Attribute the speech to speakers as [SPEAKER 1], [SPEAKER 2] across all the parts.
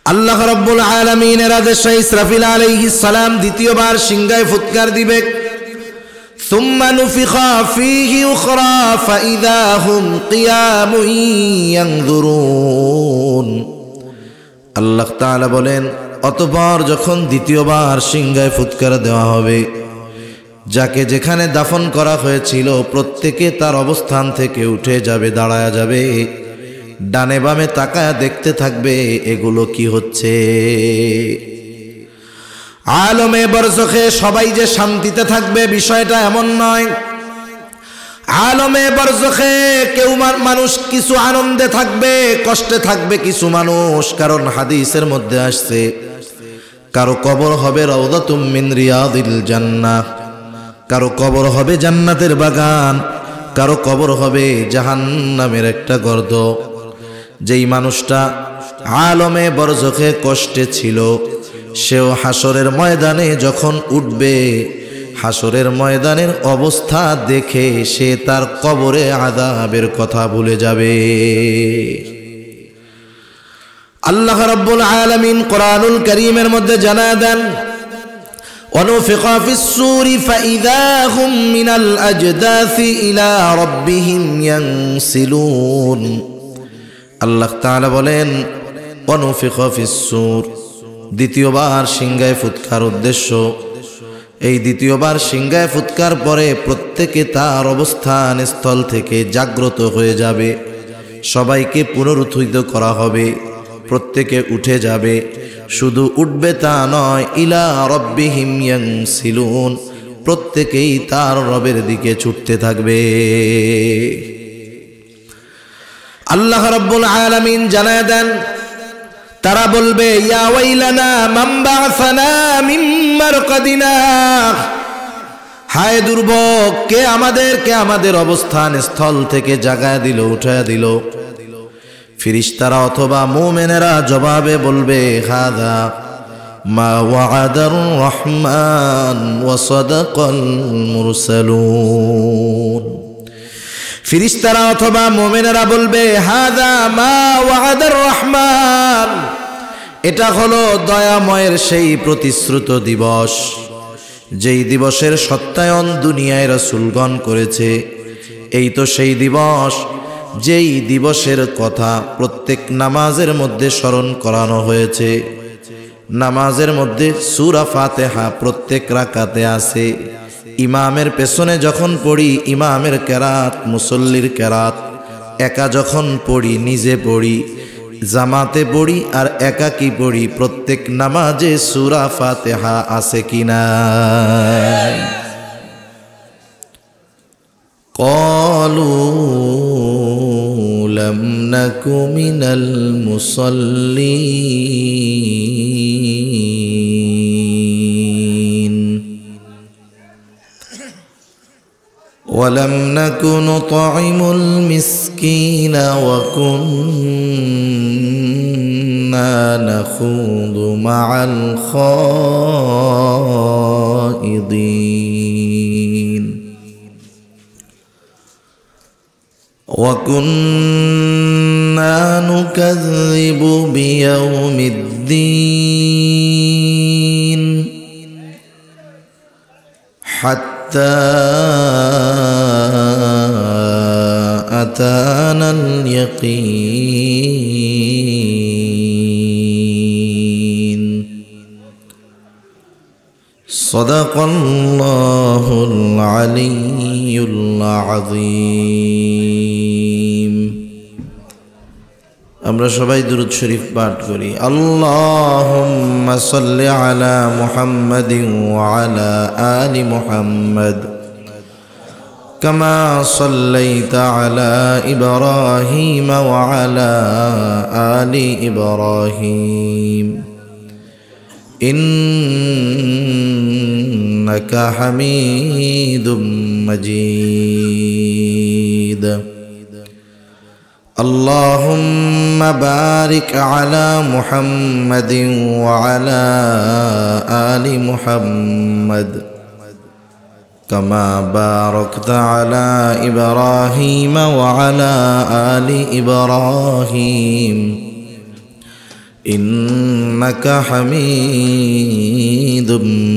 [SPEAKER 1] আল্লাহ রাব্বুল আলামিনের আদেশে ইসরাফিল আলাইহিস সালাম দ্বিতীয়বার সিংহায় ফুৎকার দিবে। সুম্মা নুফিখা ফীহি উখরা ফাইযা হুম কিয়ামুন ইয়ানজুরুন। আল্লাহ তাআলা বলেন, অতঃপর যখন দ্বিতীয়বার সিংহায় ফুৎকার দেওয়া হবে, যাকে যেখানে দাফন করা হয়েছিল প্রত্যেকে তার অবস্থান থেকে উঠে যাবে, দাঁড়ায়া যাবে, ডানে বামে তাকায়া দেখতে থাকবে এগুলো কি হচ্ছে। আলমে বরজখে সবাই যে শান্তিতে থাকবে বিষয়টা এমন নয়। আলমে বরজখে কেউ মানুষ কিছু আনন্দে থাকবে, কষ্টে থাকবে কিছু মানুষ। কারণ হাদিসের মধ্যে আসছে, কারো কবর হবে রাউদাতুম মিন রিয়াদিল জান্নাহ, কারো কবর হবে জান্নাতের বাগান, কারো কবর হবে জাহান্নামের একটা গর্ত। যেই মানুষটা আলমে বরজখে কষ্টে ছিল, সেও হাসরের ময়দানে যখন উঠবে, হাসরের ময়দানের অবস্থা দেখে সে তার কবরে আযাবের কথা ভুলে যাবে। আল্লাহ রাব্বুল আলামিন কোরআনুল কারীমের মধ্যে জানায় দেন, ونفخ في الصور فإذا هم من الأجداث إلى ربهم ينسلون। আল্লাহ তাআলা বলেন, ونفخ في الصور, দ্বিতীয়বার সিংহায় ফুৎকার উদ্দেশ্য, এই দ্বিতীয়বার সিংহায় ফুৎকার পরে প্রত্যেকে তার অবস্থান স্থল থেকে জাগ্রত হয়ে যাবে, সবাইকে পুনরুত্থিত করা হবে, প্রত্যেকে উঠে যাবে। শুধু উঠবে তা নয়, ইলা রব্বিহিম ইয়ানসিলুন, প্রত্যেকেই তার রবের দিকে ছুটতে থাকবে। আল্লাহ রাব্বুল আলামিন জানায় দেন, তারা বলবে, ইয়া ওয়াইলানা মান বা'সানা মিন মারকাদিনা, হায় দুর্ভোগ, কে আমাদের অবস্থান স্থল থেকে জাগায় দিল, উঠায় দিল। ফিরিস্তারা অথবা মুমিনেরা জবাবে বলবে, হাযা মা ওয়া'আদার রহমান ওয়া সাদাকাল মুরসালুন। ফিরিস্তারা অথবা মুমিনেরা বলবে, হাযা মা ওয়া'আদার রহমান, এটা হলো দয়াময়ের সেই প্রতিশ্রুত দিবস, যেই দিবসের সত্যায়ন দুনিয়ায় রাসূলগণ করেছে। এই তো সেই দিবস, যেই দিবসের কথা প্রত্যেক নামাজের মধ্যে স্মরণ করানো হয়েছে। নামাজের মধ্যে সূরা ফাতিহা প্রত্যেক রাকাতে আছে। ইমামের পেছনে যখন পড়ি ইমামের কেরাত, মুসল্লির কেরাত, একা যখন পড়ি, নিজে পড়ি, জামাতে পড়ি আর একাকী পড়ি, প্রত্যেক নামাজে সূরা ফাতিহা আছে কিনা? ক্বালু লাম নাকু মিনাল মুসাল্লিন ওয়ালাম নাকু নুতঈমুল মিসকিনা ওয়া কুন্না নাখুযু মা'আল খাইদিন وَكُنَّا نُكَذِّبُ بِيَوْمِ الدِّينِ حَتَّى أَتَانَا الْيَقِينُ صدق الله العلي العظيم। আমরা সবাই দুরূদ শরীফ পাঠ করি। আল্লাহুম্মা সাল্লি আলা মুহাম্মাদিন ওয়া আলা আলি মুহাম্মাদ কামা সাল্লাইতা আলা ইব্রাহিম ওয়া আলা আলি ইব্রাহিম ইন্নাকা হামিদুম মাজিদ। اللهم بارك على محمد وعلى آل محمد كما باركت على إبراهيم وعلى آل إبراهيم إنك حميد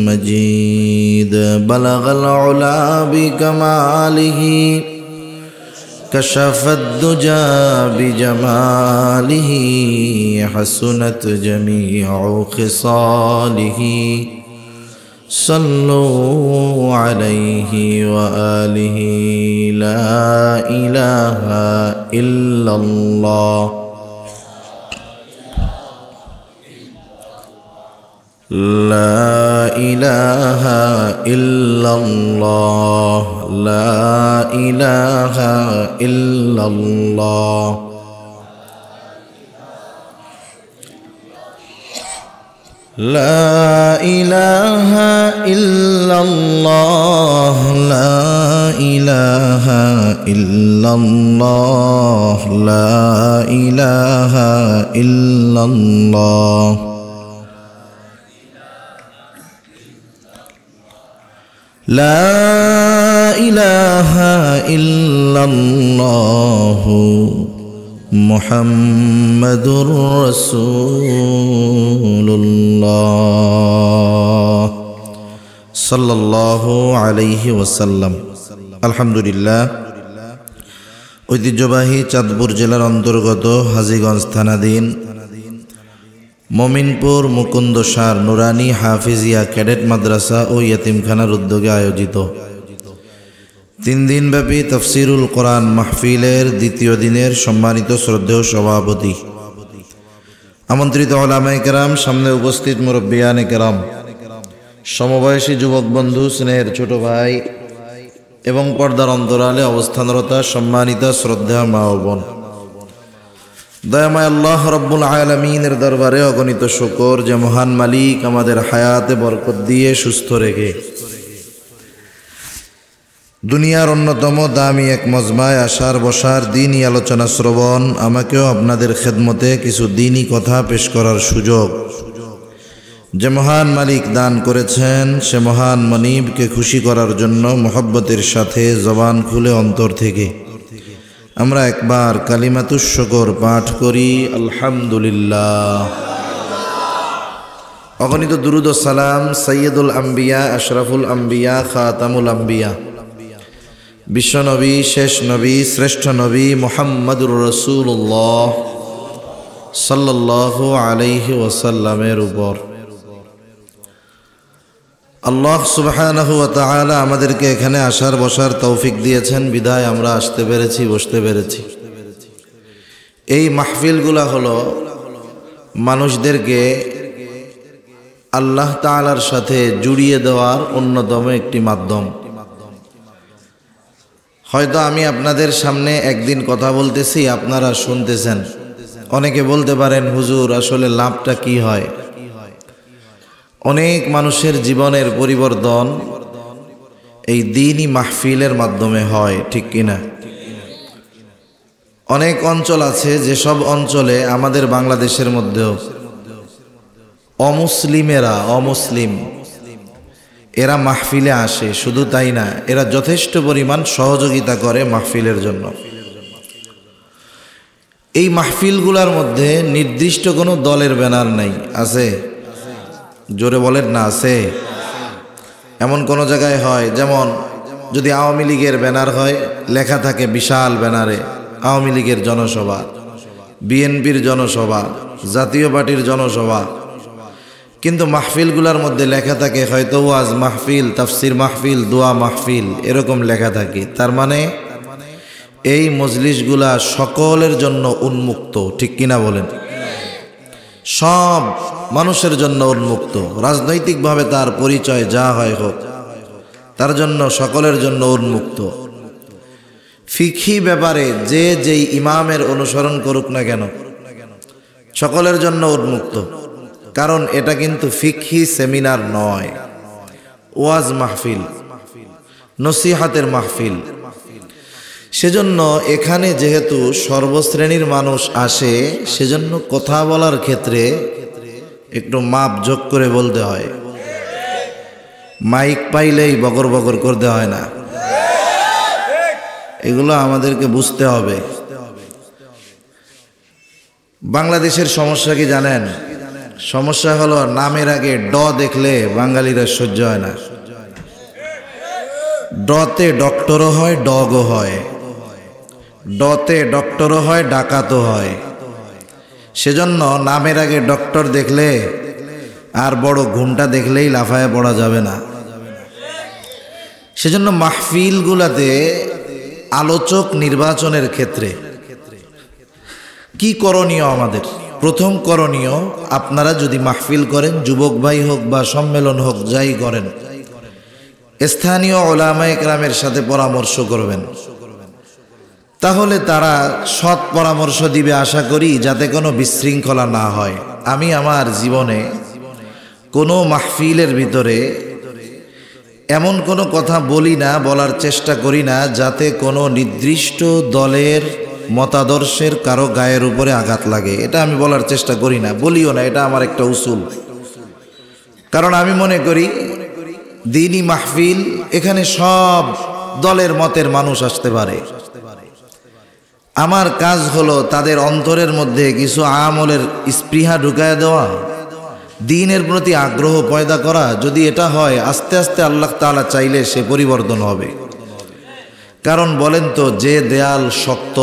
[SPEAKER 1] مجيد بلغ العلا بكماله كشف الدجى بجماله حسنت جميع خصاله صلوا عليه وآله لا إله إلا الله لا إله إلا الله لا إله إلا الله لا إله إلا الله لا إله إلا الله لا إله إلا الله لا إله إلا الله محمد رسول الله صلى الله عليه وسلم আলহামদুলিল্লাহ ঐতিহ্যবাহী চাঁদপুর জেলার অন্তর্গত হাজীগঞ্জ থানাধীন মমিনপুর মুকুন্দসার নুরানি হাফিজিয়া ক্যাডেট মাদ্রাসা ও ইয়তিমখানার উদ্যোগে আয়োজিত 3 দিনব্যাপী তাফসিরুল কোরআন মাহফিলের দ্বিতীয় দিনের সম্মানিত শ্রদ্ধেয় সভাপতি, আমন্ত্রিত উলামায়ে কেরাম, সামনে উপস্থিত মুরব্বিয়ানে কেরাম, সমবয়সী যুবক বন্ধু, স্নেহের ছোট ভাই এবং পর্দার অন্তরালে অবস্থানরত সম্মানিত শ্রদ্ধেয় মা ও বোন, দয়াময় আল্লাহ রব্বুল আলামিনের দরবারে অগণিত শুকর যে মহান মালিক আমাদের হায়াতে বরকত দিয়ে সুস্থ রেখে দুনিয়ার অন্যতম দামি এক মজমায় আসার বসার দিনই আলোচনা শ্রবণ, আমাকেও আপনাদের খেদমতে কিছু দিনই কথা পেশ করার সুযোগ যে মহান মালিক দান করেছেন, সে মহান মনিবকে খুশি করার জন্য মোহব্বতের সাথে জবান খুলে অন্তর থেকে আমরা একবার কালিমাতুশ শুকর পাঠ করি, আলহামদুলিল্লাহ। অগণিত দুরুদ ও সালাম সৈয়দুল আম্বিয়া, আশরাফুল আম্বিয়া, খাতামুল আম্বিয়া, বিশ্বনবী, শেষ নবী, শ্রেষ্ঠ নবী মুহাম্মদুর রাসূলুল্লাহ সাল্লাল্লাহু আলাইহি ওয়াসাল্লামের উপর আল্লাহ সুবহানাহু ওয়া তাআলা আমাদেরকে এখানে আসার বসার তৌফিক দিয়েছেন, বিদায় আমরা আসতে পেরেছি, বসতে পেরেছি। এই মাহফিলগুলা হলো মানুষদেরকে আল্লাহ তাআলার সাথে জুড়িয়ে দেওয়ার অন্যতম একটি মাধ্যম। হয়তো আমি আপনাদের সামনে একদিন কথা বলতেছি, আপনারা শুনতেছেন, অনেকে বলতে পারেন হুজুর আসলে লাভটা কি হয়? অনেক মানুষের জীবনের পরিবর্তন এই দ্বীনি মাহফিলের মাধ্যমে হয়, ঠিক কিনা? অনেক অঞ্চল আছে যেসব অঞ্চলে আমাদের বাংলাদেশের মধ্যেও অমুসলিম এরা মাহফিলে আসে, শুধু তাই না, এরা যথেষ্ট পরিমাণ সহযোগিতা করে মাহফিলের জন্য। এই মাহফিলগুলোর মধ্যে নির্দিষ্ট কোনো দলের ব্যানার নাই, আছে? জোরে বলেন না, আছে? এমন কোন জায়গায় হয়, যেমন যদি আওয়ামী লীগের ব্যানার হয়, লেখা থাকে বিশাল ব্যানারে আওয়ামী লীগের জনসভা, বিএনপির জনসভা, জাতীয় পার্টির জনসভা, কিন্তু মাহফিলগুলোর মধ্যে লেখা থাকে হয়তো ওয়াজ মাহফিল, তাফসির মাহফিল, দোয়া মাহফিল, এরকম লেখা থাকে। তার মানে এই মজলিসগুলা সকলের জন্য উন্মুক্ত, ঠিক কিনা বলেন? সব মানুষের জন্য উন্মুক্ত, রাজনৈতিকভাবে তার পরিচয় যা হয় হোক, তার জন্য সকলের জন্য উন্মুক্ত। ফিকহি ব্যাপারে যে যেই ইমামের অনুসরণ করুক না কেন, সকলের জন্য উন্মুক্ত, কারণ এটা কিন্তু ফিকহি সেমিনার নয়, ওয়াজ মাহফিল, নসিহাতের মাহফিল। সেজন্য এখানে যেহেতু সর্বশ্রেণীর মানুষ আসে, সেজন্য কথা বলার ক্ষেত্রে একটু মাপ যোগ করে বলতে হয়। মাইক পাইলেই বগর বগর করতে হয় না, এগুলো আমাদেরকে বুঝতে হবে। বাংলাদেশের সমস্যা কি জানেন? সমস্যা হলো নামের আগে ড দেখলে বাঙালিরা সহ্য হয় না। ডতে ডক্টরও হয়, ডগও হয়, ডতে ডক্টরও হয়, ডাকাতও হয়। সেজন্য নামের আগে ডক্টর দেখলে আর বড় ঘুমটা দেখলেই লাফায় পড়া যাবে না। সেজন্য মাহফিলগুলাতে আলোচক নির্বাচনের ক্ষেত্রে কি করণীয়? আমাদের প্রথম করণীয়, আপনারা যদি মাহফিল করেন, যুবক ভাই হোক বা সম্মেলন হোক, যাই করেন, স্থানীয় উলামায়ে কেরামের সাথে পরামর্শ করবেন। তাহলে তারা সৎ পরামর্শ দিবে, আশা করি, যাতে কোনো বিশৃঙ্খলা না হয়। আমি আমার জীবনে কোনো মাহফিলের ভিতরে এমন কোনো কথা বলি না, বলার চেষ্টা করি না, যাতে কোনো নির্দিষ্ট দলের মতাদর্শের কারো গায়ের উপরে আঘাত লাগে। এটা আমি বলার চেষ্টা করি না, বলিও না। এটা আমার একটা উসুল। কারণ আমি মনে করি দ্বীনি মাহফিল, এখানে সব দলের মতের মানুষ আসতে পারে। আমার কাজ হলো তাদের অন্তরের মধ্যে কিছু আমলের স্পৃহা ঢুকায় দেওয়া, দ্বীনের প্রতি আগ্রহ পয়দা করা। যদি এটা হয়, আস্তে আস্তে আল্লাহ তাআলা চাইলে সে পরিবর্তন হবে। কারণ বলেন তো, যে দেয়াল শক্ত,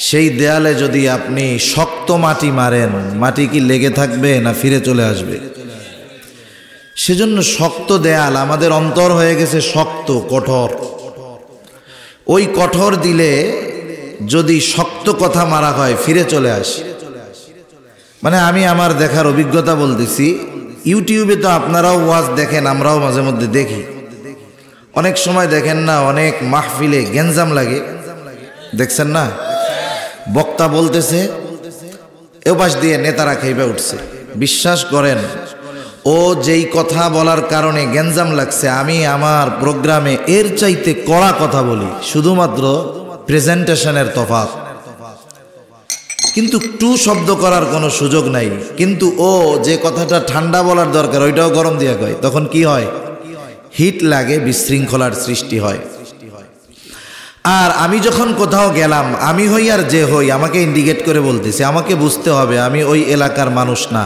[SPEAKER 1] সেই দেয়ালে যদি আপনি শক্ত মাটি মারেন, মাটি কি লেগে থাকবে না ফিরে চলে আসবে? সেজন্য শক্ত দেয়াল, আমাদের অন্তর হয়ে গেছে শক্ত, কঠোর। ওই কঠোর দিলে যদি শক্ত কথা মারা হয়, ফিরে চলে আসে। মানে আমি আমার দেখার অভিজ্ঞতা বলতেছি। ইউটিউবে তো আপনারাও ওয়াজ দেখেন, আমরাও মাঝে মধ্যে দেখি। অনেক সময় দেখেন না, অনেক মাহফিলে গেঞ্জাম লাগে, দেখছেন না? বক্তা বলতেছে, এ পাশ দিয়ে নেতারা খেপে উঠছে। বিশ্বাস করেন, ও যেই কথা বলার কারণে গেঞ্জাম লাগছে, আমি আমার প্রোগ্রামে এর চাইতে কড়া কথা বলি, শুধুমাত্র প্রেজেন্টেশনের তফাৎ। কিন্তু টু শব্দ করার কোনো সুযোগ নাই। কিন্তু ও যে কথাটা ঠান্ডা বলার দরকার, ওইটাও গরম দিয়ে কয়। তখন কি হয়? হিট লাগে, বিশৃঙ্খলার সৃষ্টি হয়। আর আমি যখন কোথাও গেলাম, আমি হই আর যে হই, আমাকে ইন্ডিকেট করে বলতেছে, আমাকে বুঝতে হবে আমি ওই এলাকার মানুষ না।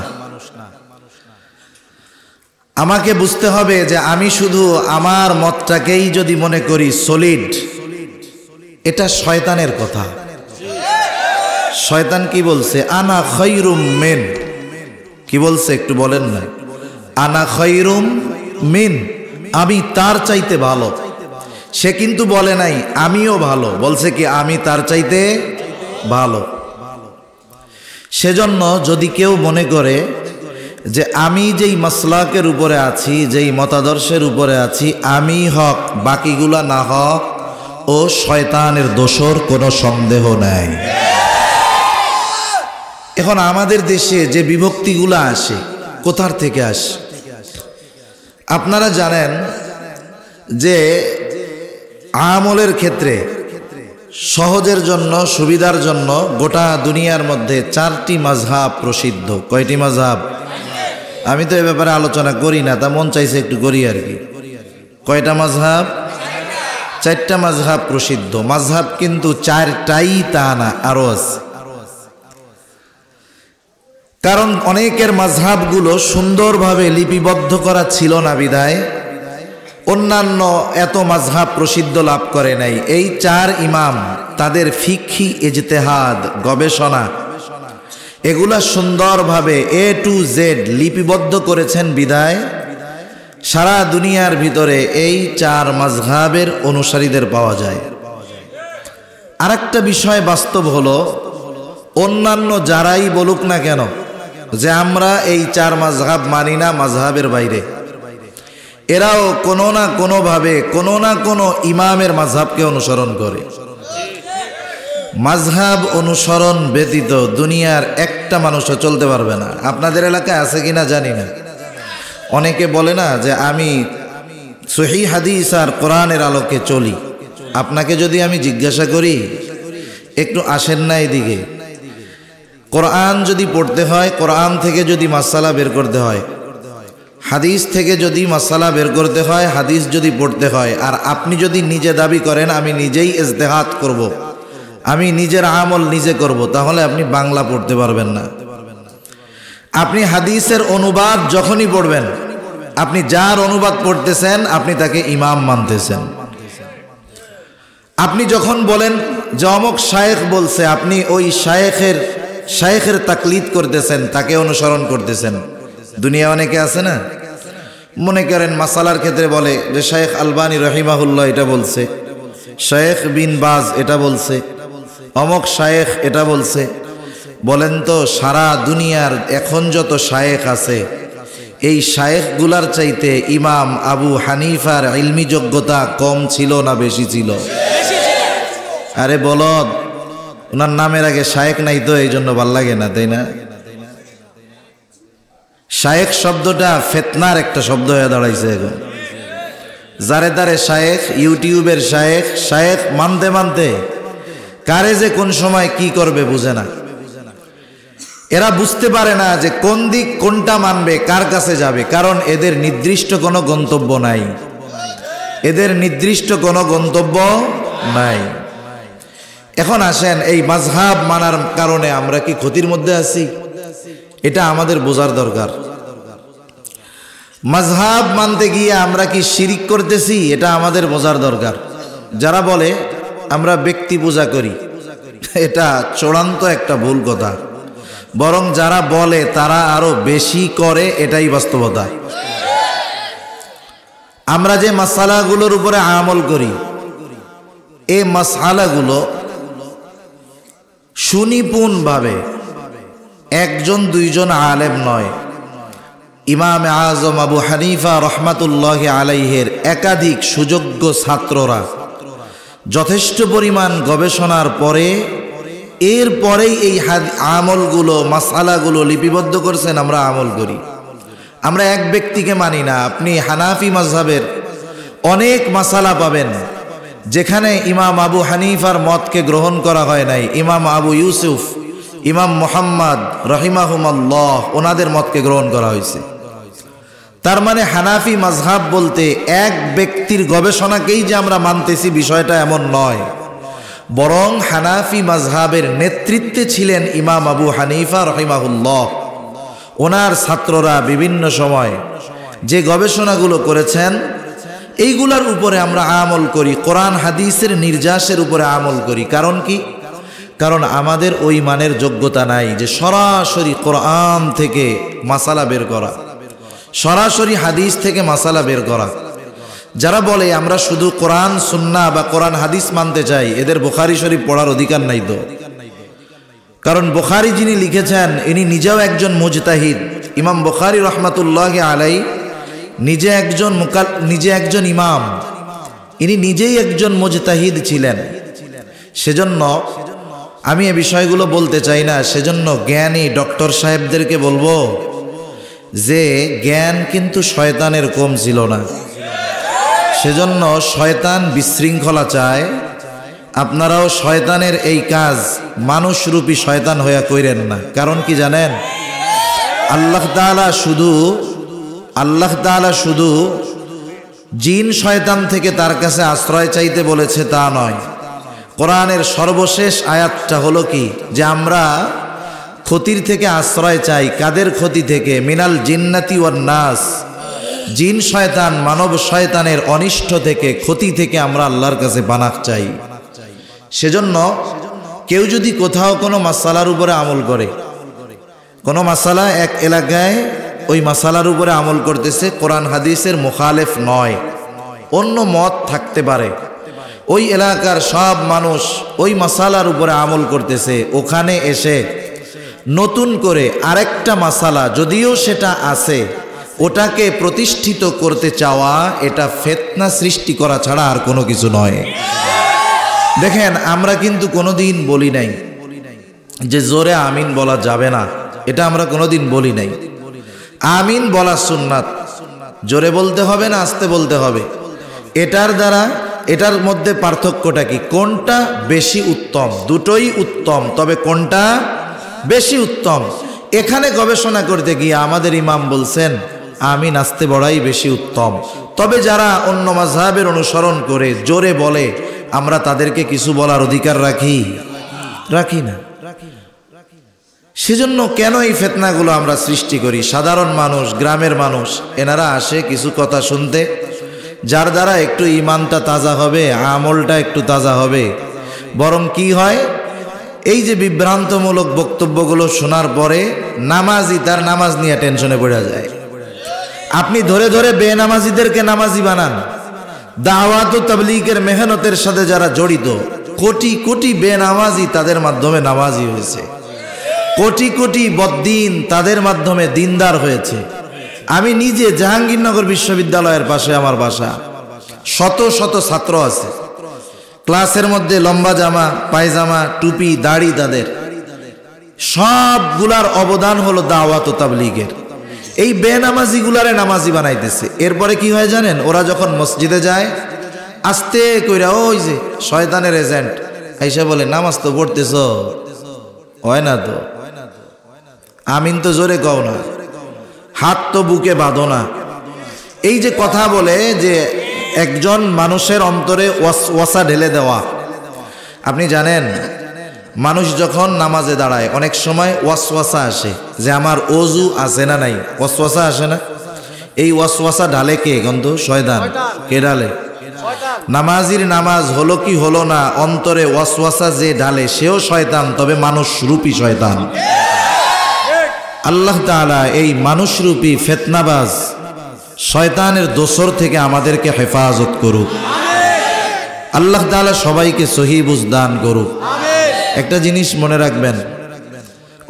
[SPEAKER 1] আমাকে বুঝতে হবে যে আমি শুধু আমার মতটাকেই যদি মনে করি সলিড, এটা শয়তানের কথা। শয়তান কি বলছে? আনা খায়রুম মিন। কি বলছে একটু বলেন না? আনা খায়রুম মিন, আমি তার চাইতে ভালো। সে কিন্তু বলে নাই আমিও ভালো, বলছে কি আমি তার চাইতে ভালো। সেজন্য যদি কেউ মনে করে যে আমি যেই মাসলাকের উপরে আছি, যেই মতাদর্শের উপরে আছি, আমি হক, বাকিগুলা না হক, ও শয়তানের দোসর, কোনো সন্দেহ নাই। এখন আমাদের দেশে যে বিভক্তিগুলা আসে, কোথার থেকে আসে? আপনারা জানেন যে আমলের ক্ষেত্রে সহজের জন্য, সুবিধার জন্য গোটা দুনিয়ার মধ্যে 4টি মাযহাব প্রসিদ্ধ। কয়টি মাযহাব? আমি তো এ ব্যাপারে আলোচনা করি না, তা মন চাইছে একটু করি আর কি। কয়টা মাযহাব? 4টা মাযহাব প্রসিদ্ধ। মাযহাব কিন্তু 4টাই তা না, আরো আছে। কারণ অনেকের মাযহাবগুলো সুন্দরভাবে লিপিবদ্ধ করা ছিল না বিধায় অন্যান্য এত মাযহাব প্রসিদ্ধ লাভ করে নাই। এই 4 ইমাম তাদের ফিকহি ইজতিহাদ, গবেষণা, এগুলা সুন্দরভাবে A to Z লিপিবদ্ধ করেছেন বিধায় সারা দুনিয়ার ভিতরে এই 4 মাযহাবের অনুসারীদের পাওয়া যায়। আরেকটা বিষয় বাস্তব হলো, অন্যান্য যারাই বলুক না কেন যে আমরা এই 4 মাযহাব মানি না, মাযহাবের বাইরে, এরাও কোনো না কোনোভাবে কোনো না কোনো ইমামের মাযহাবকে অনুসরণ করে। মাযহাব অনুসরণ ব্যতীত দুনিয়ার একটা মানুষও চলতে পারবে না। আপনাদের এলাকায় আছে কিনা জানি না। অনেকে বলে না যে আমি সহিহ হাদিস আর কোরআনের আলোকে চলি। আপনাকে যদি আমি জিজ্ঞাসা করি, একটু আসেন না এদিকে, কোরআন যদি পড়তে হয়, কোরআন থেকে যদি মাসআলা বের করতে হয়, হাদিস থেকে যদি মাসআলা বের করতে হয়, হাদিস যদি পড়তে হয়, আর আপনি যদি নিজে দাবি করেন আমি নিজেই ইজতিহাদ করব, আমি নিজের আমল নিজে করব, তাহলে আপনি বাংলা পড়তে পারবেন না। আপনি হাদিসের অনুবাদ যখনই পড়বেন, আপনি যার অনুবাদ পড়তেছেন আপনি তাকে ইমাম মানতেছেন। আপনি যখন বলেন যে অমুক শায়েখ বলছে, আপনি ওই শায়েখের তাকলিদ করতেছেন, তাকে অনুসরণ করতেছেন। দুনিয়া অনেকে আছে না, মনে করেন মাসালার ক্ষেত্রে বলে যে শায়েখ আলবানী রহিমাহুল্লাহ এটা বলছে, শায়েখ বিন বাজ এটা বলছে, অমুক শায়েখ এটা বলছে। বলেন তো সারা দুনিয়ার এখন যত শায়েখ আছে, এই শায়েখগুলার চাইতে ইমাম আবু হানিফার ইলমি যোগ্যতা কম ছিল না বেশি ছিল? আরে বলদ, ওনার নামের আগে শায়েখ নাই তো এই জন্য ভাল লাগে না, তাই না? শায়েখ শব্দটা ফিতনার একটা শব্দ হয়ে দাঁড়াইছে এখন। যারে তারে শায়েখ, ইউটিউবের শায়েখ, শায়েখ মানতে মানতে কারে যে কোন সময় কি করবে বুঝে না। এরা বুঝতে পারে না যে কোন দিক কোনটা মানবে, কার কাছে যাবে, কারণ এদের নির্দিষ্ট কোনো গন্তব্য নাই। এদের নির্দিষ্ট কোনো গন্তব্য নাই। এখন আসেন, এই মাযহাব মানার কারণে আমরা কি ক্ষতির মধ্যে আছি? এটা আমাদের বোঝার দরকার। মাযহাব মানতে গিয়ে আমরা কি শিরিক করতেছি? এটা আমাদের বোঝার দরকার। যারা বলে আমরা ব্যক্তি পূজা করি, এটা চূড়ান্ত একটা ভুল কথা। বরং যারা বলে তারা আরো বেশি করে, এটাই বাস্তবতা। আমরা যে মাসালাগুলোর উপরে আমল করি, এই মাসালাগুলো সুনিপুণভাবে একজন দুইজন আলেম নয়, ইমাম আজম আবু হানিফা রহমাতুল্লাহ আলাইহের একাধিক সুযোগ্য ছাত্ররা যথেষ্ট পরিমাণ গবেষণার পরে এরপরেই এই আমলগুলো মাসালাগুলো লিপিবদ্ধ করছেন, আমরা আমল করি। আমরা এক ব্যক্তিকে মানি না। আপনি হানাফি মাযহাবের অনেক মাসালা পাবেন যেখানে ইমাম আবু হানিফার মতকে গ্রহণ করা হয় নাই, ইমাম আবু ইউসুফ, ইমাম মুহাম্মদ রহিমাহুমাল্লাহ ওনাদের মতকে গ্রহণ করা হয়েছে। তার মানে হানাফি মাযহাব বলতে এক ব্যক্তির গবেষণাকেই যে আমরা মানতেছি বিষয়টা এমন নয়, বরং হানাফি মাযহাবের নেতৃত্বে ছিলেন ইমাম আবু হানিফা রহিমাহুল্লাহ। ওনার ছাত্ররা বিভিন্ন সময় যে গবেষণাগুলো করেছেন এইগুলার উপরে আমরা আমল করি, কোরআন হাদিসের নির্যাসের উপরে আমল করি। কারণ কি? কারণ আমাদের ওই মানের যোগ্যতা নাই যে সরাসরি কোরআন থেকে মাসালা বের করা, সরাসরি হাদিস থেকে মাসালা বের করা। যারা বলে আমরা শুধু কোরআন সুন্নাহ বা কোরআন হাদিস মানতে চাই, এদের বুখারী শরীফ পড়ার অধিকার নাই তো। কারণ বুখারী যিনি লিখেছেন ইনি নিজেও একজন মুজতাহিদ। ইমাম বুখারী রহমাতুল্লাহি আলাইহি নিজে একজন ইমাম, ইনি নিজেই একজন মুজতাহিদ ছিলেন। সেজন্য আমি এ বিষয়গুলো বলতে চাই না। সেজন্য জ্ঞানী ডক্টর সাহেবদেরকে বলবো যে জ্ঞান কিন্তু শয়তানের কম ছিল না। সেজন্য শয়তান বিশৃঙ্খলা চায়, আপনারাও শয়তানের এই কাজ মানুষরূপী শয়তান হইয়া কইরেন না। কারণ কি জানেন? আল্লাহ তাআলা শুধু জিন শয়তান থেকে তার কাছে আশ্রয় চাইতে বলেছে তা নয়। কোরআনের সর্বশেষ আয়াতটা হলো কি, যে আমরা ক্ষতির থেকে আশ্রয় চাই। কাদের ক্ষতি থেকে? মিনাল জিন্নাতি ওয়ান নাস, জিন শয়তান মানব শয়তানের অনিষ্ট থেকে, ক্ষতি থেকে আমরা আল্লাহর কাছে পানাহ চাই। সেজন্য কেউ যদি কোথাও কোনো মাসালার উপরে আমল করে, কোনো মাসালা এক এলাকায় ওই মাসালার উপরে আমল করতেছে, কোরআন হাদিসের মুখালেফ নয়, অন্য মত থাকতে পারে, ওই এলাকার সব মানুষ ওই মাসালার উপরে আমল করতেছে, ওখানে এসে নতুন করে আরেকটা মাসালা যদিও সেটা আছে ওটাকে প্রতিষ্ঠিত করতে চাওয়া, এটা ফিতনা সৃষ্টি করা ছাড়া আর কোনো কিছু নয়। দেখেন, আমরা কিন্তু কোনোদিন বলি নাই যে জোরে আমিন বলা যাবে না, এটা আমরা কোনোদিন বলি নাই। আমিন বলা সুন্নাত, জোরে বলতে হবে না আস্তে বলতে হবে। এটার মধ্যে পার্থক্যটা কি? কোনটা বেশি উত্তম? দুটোই উত্তম, তবে কোনটা বেশি উত্তম এখানে গবেষণা করতে গিয়ে আমাদের ইমাম বলছেন আমিন আস্তে বড়াই বেশি উত্তম। তবে যারা অন্য মাযহাবের অনুসরণ করে জোরে বলে, আমরা তাদেরকে কিছু বলার অধিকার রাখি? রাখি না। সেজন্য কেন এই ফিতনাগুলো আমরা সৃষ্টি করি? সাধারণ মানুষ, গ্রামের মানুষ, এনারা আসে কিছু কথা শুনতে, যার দ্বারা একটু ঈমানটা তাজা হবে, আমলটা একটু তাজা হবে। বরং কি হয়, এই যে বিভ্রান্তমূলক বক্তব্যগুলো শোনার পরে নামাজি তার নামাজ নিয়ে টেনশনে পড়ে যায়। আপনি ধরে ধরে বেনামাজিদেরকে নামাজি বানান। দাওয়াত ও তাবলীগের মেহনতের সাথে যারা জড়িত, কোটি কোটি বেনামাজি তাদের মাধ্যমে নামাজি হয়েছে, কোটি কোটি বদ্দিন তাদের মাধ্যমে দিনদার হয়েছে। আমি নিজে জাহাঙ্গীরনগর বিশ্ববিদ্যালয়ের পাশে আমার বাসা, শত শত ছাত্র আছে, ক্লাসের মধ্যে লম্বা জামা, পায়জামা, টুপি, দাড়ি, তাদের সবগুলার অবদান হলো দাওয়াত ও তাবলীগের। এই বেনামাজিগুলারে নামাজি বানাইতেছে। এরপরে কি হয় জানেন? ওরা যখন মসজিদে যায়, আস্তে কইরা ওই যে শয়তানের এজেন্ট আইসা বলে, নামাজ তো পড়তেছ, হয় না তো, আমিন তো জোরে কও না, হাত তো বুকে বাঁধো না। এই যে কথা বলে যে একজন মানুষের অন্তরে ওয়াসওয়াসা ঢেলে দেওয়া। আপনি জানেন, মানুষ যখন নামাজে দাঁড়ায় অনেক সময় ওয়াসওয়াসা আসে যে আমার ওযু আছে না নাই, ওয়াসওয়াসা আসে না? এই ওয়াসওয়াসা ঢালে কে? গন্ধ শয়তান। কে ঢালে? নামাজির নামাজ হলো কি হলো না, অন্তরে ওয়াসওয়াসা যে ঢালে সেও শয়তান, তবে মানুষ রূপী শয়তান। আল্লাহ তাআলা এই মানুষরূপী ফিতনাবাজ শয়তানের দোসর থেকে আমাদেরকে হেফাজত করুক। আল্লাহ তাআলা সবাইকে সহি বুঝ দান করুক। একটা জিনিস মনে রাখবেন,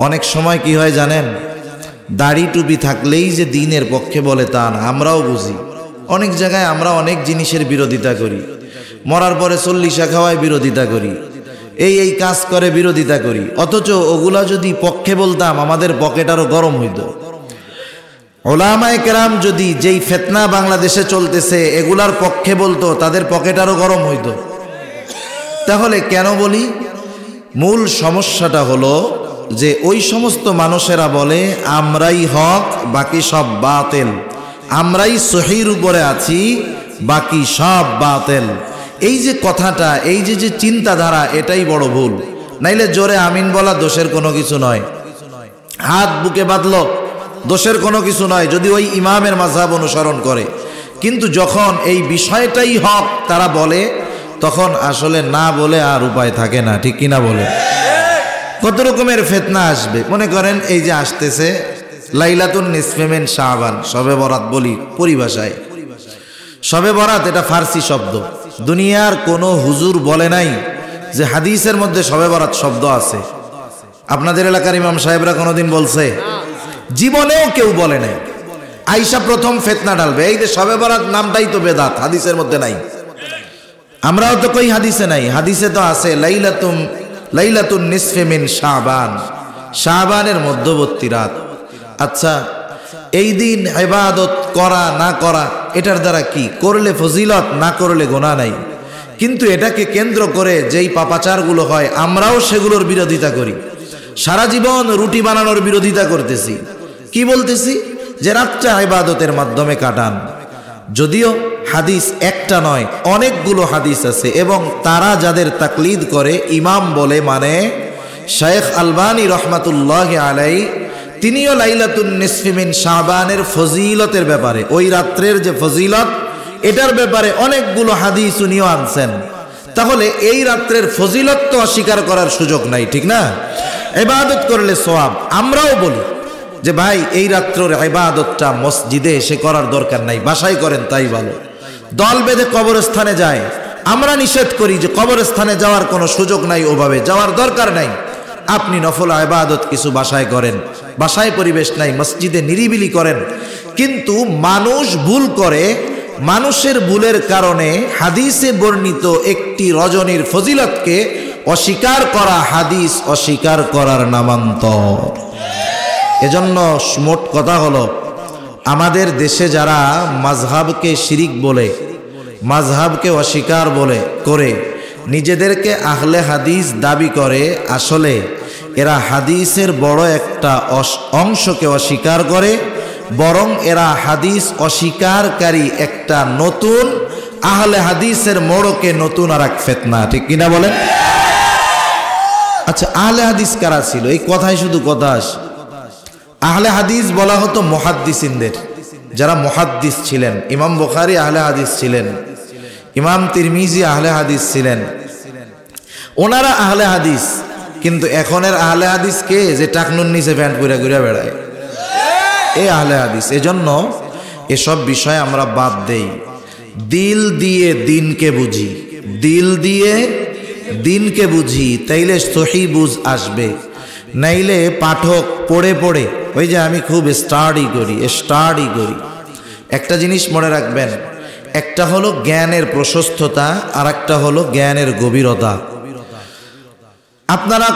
[SPEAKER 1] অনেক সময় কি হয় জানেন? দাড়ি টুপি থাকলেই যে দ্বীনের পক্ষে বলে তা না। আমরাও বুঝি, অনেক জায়গায় আমরা অনেক জিনিসের বিরোধিতা করি, মরার পরে চল্লিশা খাওয়ায় বিরোধিতা করি, এই কাজ করে বিরোধিতা করি। অথচ ওগুলা যদি পক্ষে বলতাম আমাদের পকেট আরো গরম হইত। উলামায়ে কেরাম যদি যেই ফিতনা বাংলাদেশে চলতেছে এগুলার পক্ষে বলতো, তাদের পকেট আরো গরম হইত। তাহলে কেন বলি? মূল সমস্যাটা হলো যে ওই সমস্ত মানুষেরা বলে আমরাই হক, বাকি সব বাতিল, আমরাই সহির উপরে আছি, বাকি সব বাতিল। এই যে কথাটা, এই যে চিন্তাধারা, এটাই বড় ভুল। নাইলে জোরে আমিন বলা দোষের কোনো কিছু নয়, হাত বুকে বাঁধলো দোষের কোনো কিছু নয়, যদি ওই ইমামের মাযহাব অনুসরণ করে। কিন্তু যখন এই বিষয়টাই হক তারা বলে, তখন আসলে না বলে আর উপায় থাকে না। ঠিক কিনা বলে? কত রকমের ফিতনা আসবে। মনে করেন এই যে আসতেছে লাইলাতুন নিসফে মিন শাবান, শবে বরাত বলি পরিভাষায়। শবে বরাত এটা ফার্সি শব্দ। দুনিয়ার কোনো হুজুর বলে নাই যে হাদিসের মধ্যে শবে বরাত শব্দ আছে। আপনাদের এলাকার ইমাম সাহেবরা কোনোদিন বলছে? জীবনেও কেউ বলে নাই। আয়েশা প্রথম ফিতনা ঢালবে, এই যে শবে বরাত নামটাই তো বেদাত, হাদিসের মধ্যে নাই। আমরাও তো কই হাদিসে নাই, হাদিসে তো আছে লাইলাতুন নিসফে মিন শাবান, শাবানের মধ্যবর্তী রাত। আচ্ছা, এই দিন ইবাদত করা না করা এটার দ্বারা কি? করলে ফজিলত, না করলে গুনাহ নাই। কিন্তু এটাকে কেন্দ্র করে যেই পাপাচারগুলো হয় আমরাও সেগুলোর বিরোধিতা করি। সারা জীবন রুটি বানানোর বিরোধিতা করতেছি। কি বলতেছি? যে রাতটা ইবাদতের মাধ্যমে কাটান। যদিও হাদিস একটা নয়, অনেকগুলো হাদিস আছে, এবং তারা যাদের তাকলিদ করে ইমাম বলে মানে শায়েখ আলবানী রহমাতুল্লাহি আলাইহি, তিনিও লাইলাতুন নিসফি মিন শাবানের ফজিলতের ব্যাপারে, ওই রাত্রের যে ফজিলত এটার ব্যাপারে অনেকগুলো হাদিস উনিও আনছেন। তাহলে এই রাত্রের ফজিলত তো অস্বীকার করার সুযোগ নাই, ঠিক না? ইবাদত করলে সওয়াব। আমরাও বলি যে ভাই এই রাত্রের ইবাদতটা মসজিদে এসে করার দরকার নাই, বাসায় করেন তাই ভালো। দল বেঁধে কবরস্থানে যায়, আমরা নিষেধ করি যে কবরস্থানে যাওয়ার কোনো সুযোগ নাই, ওভাবে যাওয়ার দরকার নাই। আপনি নফল ইবাদত কিছু বাসায় করেন, বাসায় পরিবেশ নাই, মসজিদে নিরিবিলি করেন। কিন্তু মানুষ ভুল করে, মানুষের ভুলের কারণে হাদিসে বর্ণিত একটি রজনীর ফজিলতকে অস্বীকার করা হাদিস অস্বীকার করার নামান্তর। এজন্য মোট কথা হলো, আমাদের দেশে যারা মাযহাবকে শিরিক বলে, মাযহাবকে অস্বীকার বলে করে নিজেদেরকে আহলে হাদিস দাবি করে, আসলে এরা হাদিসের বড় একটা অংশকে অস্বীকার করে, বরং এরা হাদিস অস্বীকারী একটা নতুন আহলে হাদিসের মোড়কে নতুন আর এক ফিতনা। ঠিক কিনা বলেন? আচ্ছা, আহলে হাদিস কারা ছিল? এই কথাই শুধু কথা আসে। আহলে হাদিস বলা হতো মুহাদ্দিসিনদের, যারা মুহাদ্দিস ছিলেন। ইমাম বুখারী আহলে হাদিস ছিলেন, ইমাম তিরমিজি আহলে হাদিস ছিলেন, ওনারা আহলে হাদিস। কিন্তু এখনের আহলে হাদিস কে? যে টাকনুর নিচে প্যান্ট পরে ঘুরে বেড়ায়, এই আহলে হাদিস। এজন্য এসব বিষয় আমরা বাদ দেই। দিল দিয়ে দিনকে বুঝি, দিল দিয়ে দিনকে বুঝি, তাইলে সহি বুঝ আসবে। নাইলে পাঠক পড়ে পড়ে, ওই যে আমি খুব স্টাডি করি। একটা জিনিস মনে রাখবেন, একটা হলো জ্ঞানের প্রশস্ততা, আর একটা হলো জ্ঞানের গভীরতা। আপনারা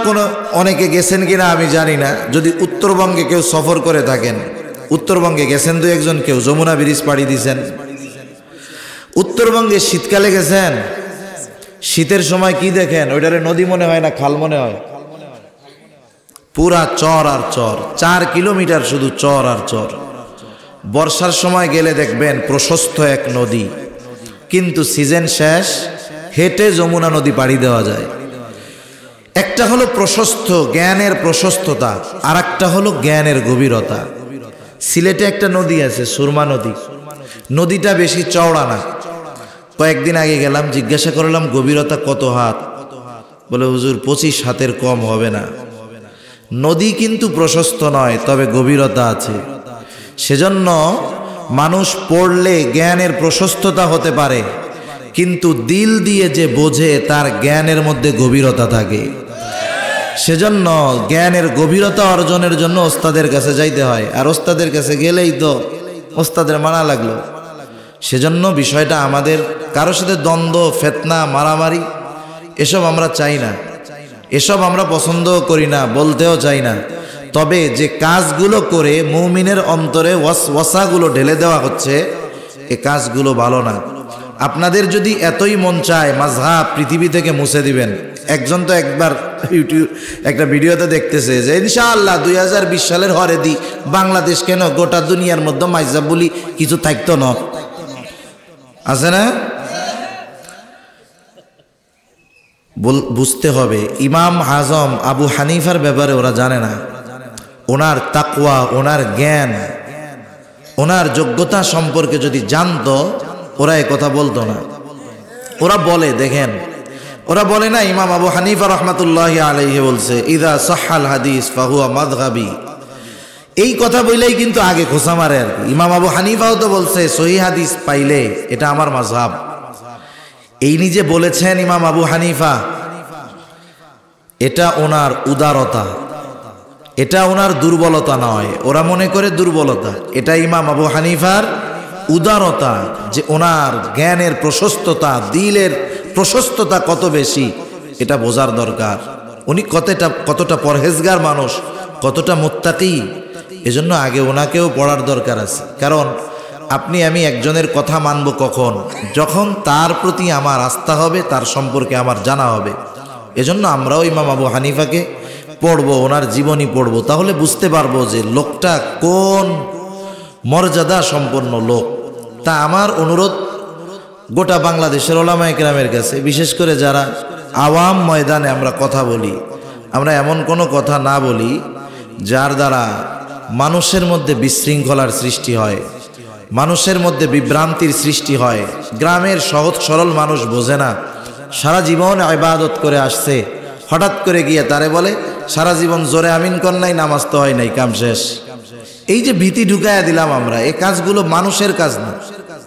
[SPEAKER 1] অনেকে গেছেন কিনা আমি জানি না, যদি উত্তরবঙ্গে কেউ সফর করে থাকেন, উত্তরবঙ্গে গেছেন দু একজন, কেউ যমুনা ব্রিজ পাড়ি দিয়েছেন। উত্তরবঙ্গে শীতকালে গেছেন, শীতের সময় কি দেখেন? ওইটারে নদী মনে হয় না খাল মনে হয়? পুরা চর আর চর, 4 কিলোমিটার শুধু চর আর চর। বর্ষার সময় গেলে দেখবেন প্রশস্ত এক নদী, কিন্তু সিজন শেষ, হেঁটে যমুনা নদী পাড়ি দেওয়া যায়। একটা হলো প্রশস্ত, জ্ঞানের প্রশস্ততা, আর একটা হলো জ্ঞানের গভীরতা। সিলেটে একটা নদী আছে, সুরমা নদী। নদীটা বেশি চওড়া না। কয়েকদিন আগে গেলাম, জিজ্ঞাসা করলাম গভীরতা কত হাত? বলে হুজুর 25 হাতের কম হবে না। নদী কিন্তু প্রশস্ত নয়, তবে গভীরতা আছে। সেজন্য মানুষ পড়লে জ্ঞানের প্রশস্ততা হতে পারে, কিন্তু দিল দিয়ে যে বোঝে তার জ্ঞানের মধ্যে গভীরতা থাকে। সেজন্য জ্ঞানের গভীরতা অর্জনের জন্য ওস্তাদের কাছে যাইতে হয়, আর ওস্তাদের কাছে গেলেই তো ওস্তাদের মানা লাগলো। সেজন্য বিষয়টা আমাদের কারোর সাথে দ্বন্দ্ব, ফিতনা, মারামারি এসব আমরা চাই না, এসব আমরা পছন্দও করি না, বলতেও চাই না। তবে যে কাজগুলো করে মুমিনের অন্তরে ওয়াসওয়াসাগুলো ঢেলে দেওয়া হচ্ছে, এ কাজগুলো ভালো না। আপনাদের যদি এতই মন চায় মাযহাব পৃথিবী থেকে মুছে দিবেন। একজন তো একবার ইউটিউব একটা ভিডিওতে দেখতেছে যে ইনশাআল্লাহ 2020 সালের হরে দি বাংলাদেশ কেন গোটা দুনিয়ার মধ্যে মাযহাব বলি কিছু থাকতো না, আছে না? বুঝতে হবে, ইমাম আজম আবু হানিফার ব্যাপারে ওরা জানে না। ওনার তাকওয়া, ওনার জ্ঞান, ওনার যোগ্যতা সম্পর্কে যদি জানতো, ওরা এ কথা বলতো না। ওরা বলে, দেখেন, ওরা বলে না ইমাম আবু হানিফা রহমাতুল্লাহি আলাইহি বলছে ইযা সাহহাল হাদিস ফাহুয়া মাযহাবি। এই কথা বললেই কিন্তু আগে খোঁচা মারে আর কি। ইমাম আবু হানিফাও তো বলছে সহিহ হাদিস পাইলে এটা আমার মাযহাব। এই নিজে বলেছেন ইমাম আবু হানিফা, এটা ওনার উদারতা, এটা ওনার দুর্বলতা নয়। ওরা মনে করে দুর্বলতা, এটা ইমাম আবু হানিফার উদারতা, যে ওনার জ্ঞানের প্রশস্ততা, দিলের প্রশস্ততা কত বেশি, এটা বোঝার দরকার। উনি কতটা পরহেজগার মানুষ, কতটা মুত্তাকি। এজন্য আগে ওনাকেও পড়ার দরকার আছে। কারণ আপনি আমি একজনের কথা মানব কখন? যখন তার প্রতি আমার আস্থা হবে, তার সম্পর্কে আমার জানা হবে। এজন্য আমরাও ইমাম আবু হানিফাকে পড়বো, ওনার জীবনী পড়বো, তাহলে বুঝতে পারবো যে লোকটা কোন মর্যাদা সম্পন্ন লোক। তা আমার অনুরোধ গোটা বাংলাদেশের ওলামায়ে কেরামের কাছে, বিশেষ করে যারা আওয়াম ময়দানে আমরা কথা বলি, আমরা এমন কোনো কথা না বলি যার দ্বারা মানুষের মধ্যে বিশৃঙ্খলার সৃষ্টি হয়, মানুষের মধ্যে বিভ্রান্তির সৃষ্টি হয়। গ্রামের সহজ সরল মানুষ বোঝে না, সারা জীবন ইবাদত করে আসছে, হঠাৎ করে গিয়ে তারে বলে সারা জীবন জোরে আমিন কর নাই, নামাজ তো হয় নাই, কাম শেষ। এই যে ভীতি ঢুকাইয়া দিলাম আমরা, এই কাজগুলো মানুষের কাজ না,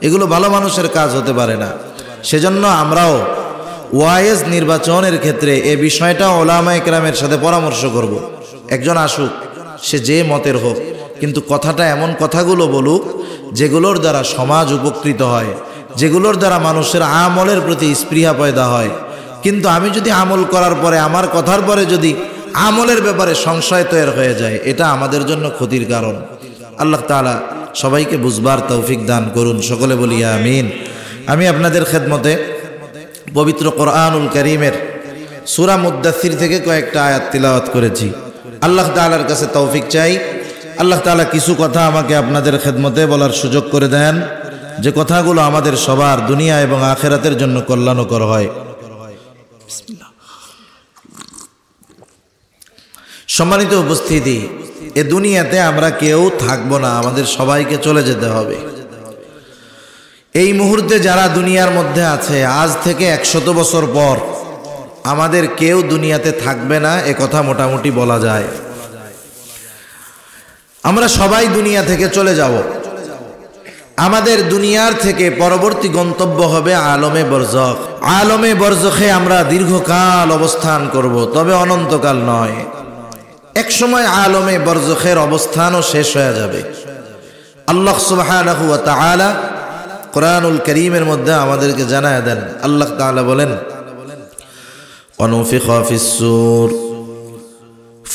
[SPEAKER 1] এগুলো ভালো মানুষের কাজ হতে পারে না। সেজন্য আমরাও ওয়াইজ নির্বাচনের ক্ষেত্রে এ বিষয়টা ওলামায়ে কেরামের সাথে পরামর্শ করব। একজন আসুক, সে যে মতের হোক, কিন্তু কথাটা এমন কথাগুলো বলুক যেগুলোর দ্বারা সমাজ উপকৃত হয়, যেগুলোর দ্বারা মানুষের আমলের প্রতি স্পৃহা পয়দা হয়। কিন্তু আমি যদি আমল করার পরে, আমার কথার পরে যদি আমলের ব্যাপারে সংশয় তৈরি হয়ে যায়, এটা আমাদের জন্য ক্ষতির কারণ। আল্লাহ তাআলা সবাইকে বুঝবার তৌফিক দান করুন, সকলে বলি আমিন। আমি আপনাদের খেদমতে পবিত্র কোরআনুল কারীমের সূরা মুদ্দাসসির থেকে কয়েকটা আয়াত তিলাওয়াত করেছি। আল্লাহ তাআলার কাছে তৌফিক চাই, আল্লাহ তাআলা কিছু কথা আমাকে আপনাদের খেদমতে বলার সুযোগ করে দেন, যে কথাগুলো আমাদের সবার দুনিয়া এবং আখিরাতের জন্য কল্যাণকর হয়। সম্মানিত উপস্থিতি, এ দুনিয়াতে আমরা কেউ থাকবো না, আমাদের সবাইকে চলে যেতে হবে। এই মুহূর্তে যারা দুনিয়ার মধ্যে আছে, আজ থেকে 100 বছর পর আমাদের কেউ দুনিয়াতে থাকবে না, এ কথা মোটামুটি বলা যায়। আমরা সবাই দুনিয়া থেকে চলে যাব। আমাদের দুনিয়ার থেকে পরবর্তী গন্তব্য হবে আলমে বরজখ। আলমে বরজখে আমরা দীর্ঘকাল অবস্থান করব, তবে অনন্তকাল নয়। এক সময় আলমে বরজখের অবস্থানও শেষ হয়ে যাবে। আল্লাহ সুবহানাহু ওয়া তাআলা কুরআনুল কারীমের মধ্যে আমাদেরকে জানায় দেন। আল্লাহ তাআলা বলেন, ওয়ানুফিখা ফিস-সূর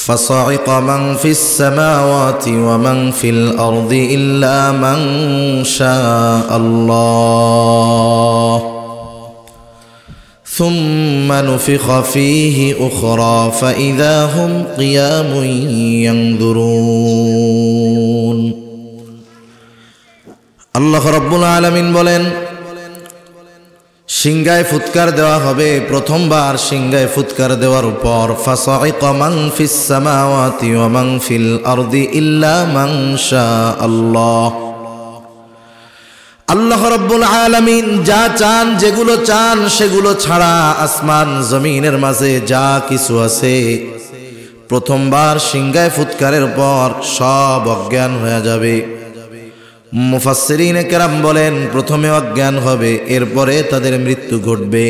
[SPEAKER 1] فصعق من في السماوات ومن في الأرض إلا من شاء الله ثم نفخ فيه أخرى فإذا هم قيام ينظرون الله رب العالمين বলেন, সিংহায় ফুৎকার দেওয়া হবে। প্রথমবার সিংহায় ফুৎকার দেওয়ার পর ফাসাইকা মান ফিস সামাওয়াতি ওয়া মান ফিল আরদি ইল্লা মান শাআল্লাহ। আল্লাহ রাব্বুল আলামিন যা চান, যেগুলো চান সেগুলো ছাড়া আসমান জমিনের মাঝে যা কিছু আছে, প্রথমবার সিংহায় ফুৎকারের পর সব অজ্ঞান হয়ে যাবে। মুফাসসিরিনে কেরাম বলেন, প্রথমে অজ্ঞান হবে, এরপরে তাদের মৃত্যু ঘটবে।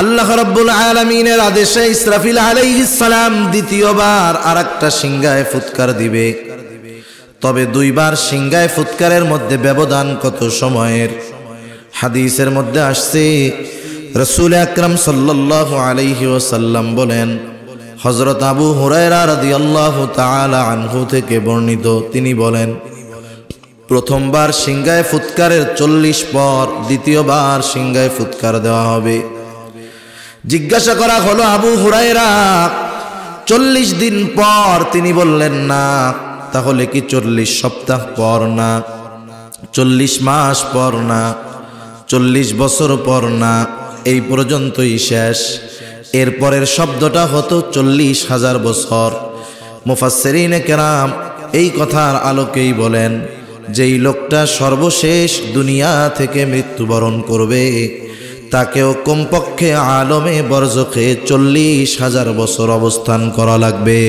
[SPEAKER 1] আল্লাহ রাব্বুল আলামিনের আদেশে ইসরাফিল আলাইহিস সালাম দ্বিতীয়বার আরেকটা সিংহায় ফুৎকার দিবে। তবে দুইবার সিংহায় ফুৎকারের মধ্যে ব্যবধান কত সময়ের? হাদিসের মধ্যে আসছে, রাসূল আকরাম সাল্লাল্লাহু আলাইহি ওয়াসাল্লাম বলেন, হযরত আবু হুরায়রা রাদিয়াল্লাহু তাআলা আনহু থেকে বর্ণিত, তিনি বলেন, প্রথমবার সিংহায় ফুৎকারের 40 পর দ্বিতীয়বার সিংহায় ফুৎকার দেওয়া হবে। জিজ্ঞাসা করা হলো, আবু হুরায়রা 40 দিন পর? তিনি বললেন, না, তাহলে কি 40 সপ্তাহ পর না, 40 মাস পর না, 40 বছর পর না, এই পর্যন্তই শেষ। এরপরের শব্দটা হতো 40,000 বছর। মুফাসসিরিনে কেরাম এই কথার আলোকেই বলেন, যেই লোকটা সর্বশেষ দুনিয়া থেকে মৃত্যুবরণ করবে, তাকেও কমপক্ষে আলমে বরজখে 40,000 বছর অবস্থান করা লাগবে।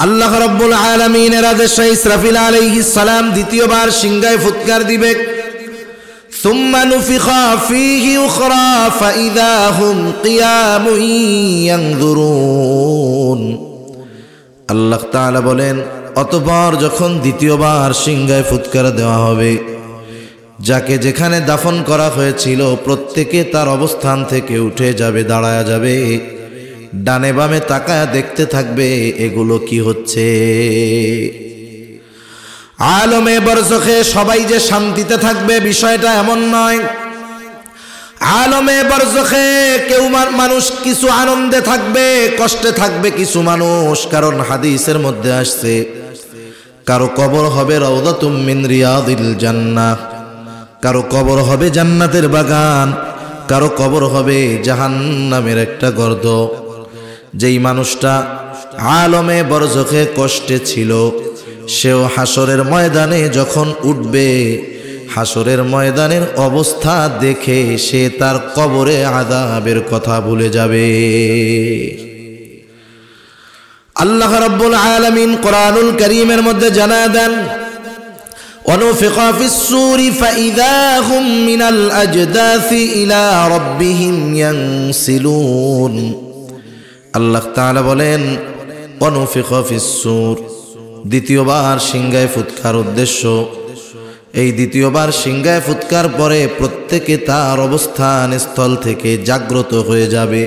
[SPEAKER 1] আল্লাহ রাব্বুল আলামিনের আদেশে ইসরাফিল আলাইহিস সালাম দ্বিতীয়বার সিংহায় ফুৎকার দিবে। সুম্মা নুফিখা ফীহি উখরা ফাইযা হুম কিয়ামুন ইয়ানজুরুন। আল্লাহ তাআলা বলেন, অতঃপর যখন দ্বিতীয়বার সিংহায় ফুৎকার দেওয়া হবে, যাকে যেখানে দাফন করা হয়েছিল প্রত্যেকে তার অবস্থান থেকে উঠে যাবে, দাঁড়ায়া যাবে, ডানে বামে তাকায়া দেখতে থাকবে এগুলো কি হচ্ছে। আলমে বরজখে সবাই যে শান্তিতে থাকবে বিষয়টা এমন নয়। আলমে বরজখে কেউ মানুষ কিছু আনন্দে থাকবে, কষ্টে থাকবে কিছু মানুষ। কারণ হাদিসের মধ্যে আসছে, কারো কবর হবে রাউদাতুম মিন রিয়াদিল জান্নাহ, কারো কবর হবে জান্নাতের বাগান, কারো কবর হবে জাহান্নামের একটা গর্ত। যেই মানুষটা আলমে বরজখে কষ্টে ছিল, সেও হাসরের ময়দানে যখন উঠবে, হাসরের ময়দানের অবস্থা দেখে সে তার কবরে আযাবের কথা ভুলে যাবে। আল্লাহ রাব্বুল আলামিন কুরআনুল কারীমের মধ্যে জানায় দেন, ওয়ানুফিখা ফিস-সূরি ফাইযা হুম মিনাল আজদাসি ইলা রাব্বিহিম ইয়ানসিলুন। আল্লাহ তাআলা বলেন, ওয়ানুফিখা ফিস-সূর, দ্বিতীয়বার সিংহায় ফুৎকার উদ্দেশ্য, এই দ্বিতীয়বার সিংহায় ফুৎকার পরে প্রত্যেকে তার অবস্থান স্থল থেকে জাগ্রত হয়ে যাবে,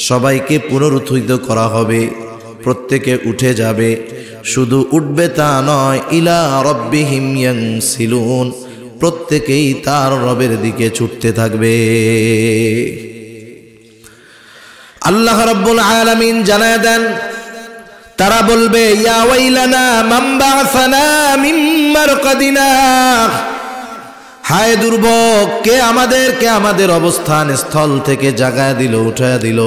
[SPEAKER 1] সবাইকে পুনরুত্থিত করা হবে, প্রত্যেকে উঠে যাবে। শুধু উঠবে তা নয়, ইলা রাব্বিহিম ইয়ানসিলুন, প্রত্যেকেই তার রবের দিকে ছুটতে থাকবে। আল্লাহ রাব্বুল আলামিন জানায় দেন, তারা বলবে, ইয়া ওয়াইলানা মান বা'সানা মিন মারকাদিনা হায় দুর্ভোগ, কে আমাদের অবস্থান স্থল থেকে জাগায় দিল, উঠায় দিল।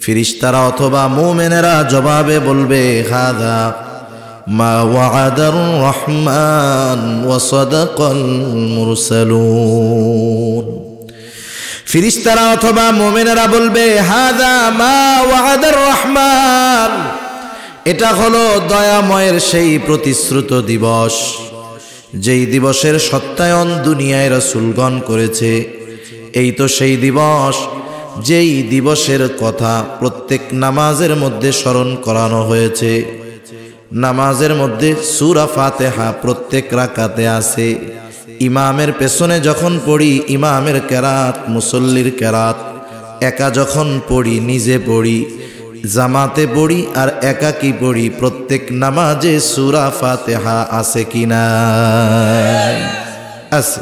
[SPEAKER 1] ফেরেশতারা অথবা মুমিনেরা জবাবে বলবে, হাযা মা ওয়া'আদার রহমান ওয়া সাদাকাল মুরসালুন। ফেরেশতারা অথবা মুমিনেরা বলবে, হাযা মা ওয়া'আদার রহমান, এটা হলো দয়াময়ের সেই প্রতিশ্রুত দিবস, যেই দিবসের সত্যায়ন দুনিয়ায় রাসূলগণ করেছে। এই তো সেই দিবস, যেই দিবসের কথা প্রত্যেক নামাজের মধ্যে স্মরণ করানো হয়েছে। নামাজের মধ্যে সূরা ফাতিহা প্রত্যেক রাকাতে আছে। ইমামের পেছনে যখন পড়ি ইমামের কেরাত, মুসল্লির কেরাত, একা যখন পড়ি, নিজে পড়ি, জামাতে পড়ি আর একাকী পড়ি, প্রত্যেক নামাজে সূরা ফাতিহা আছে কিনা? আছে।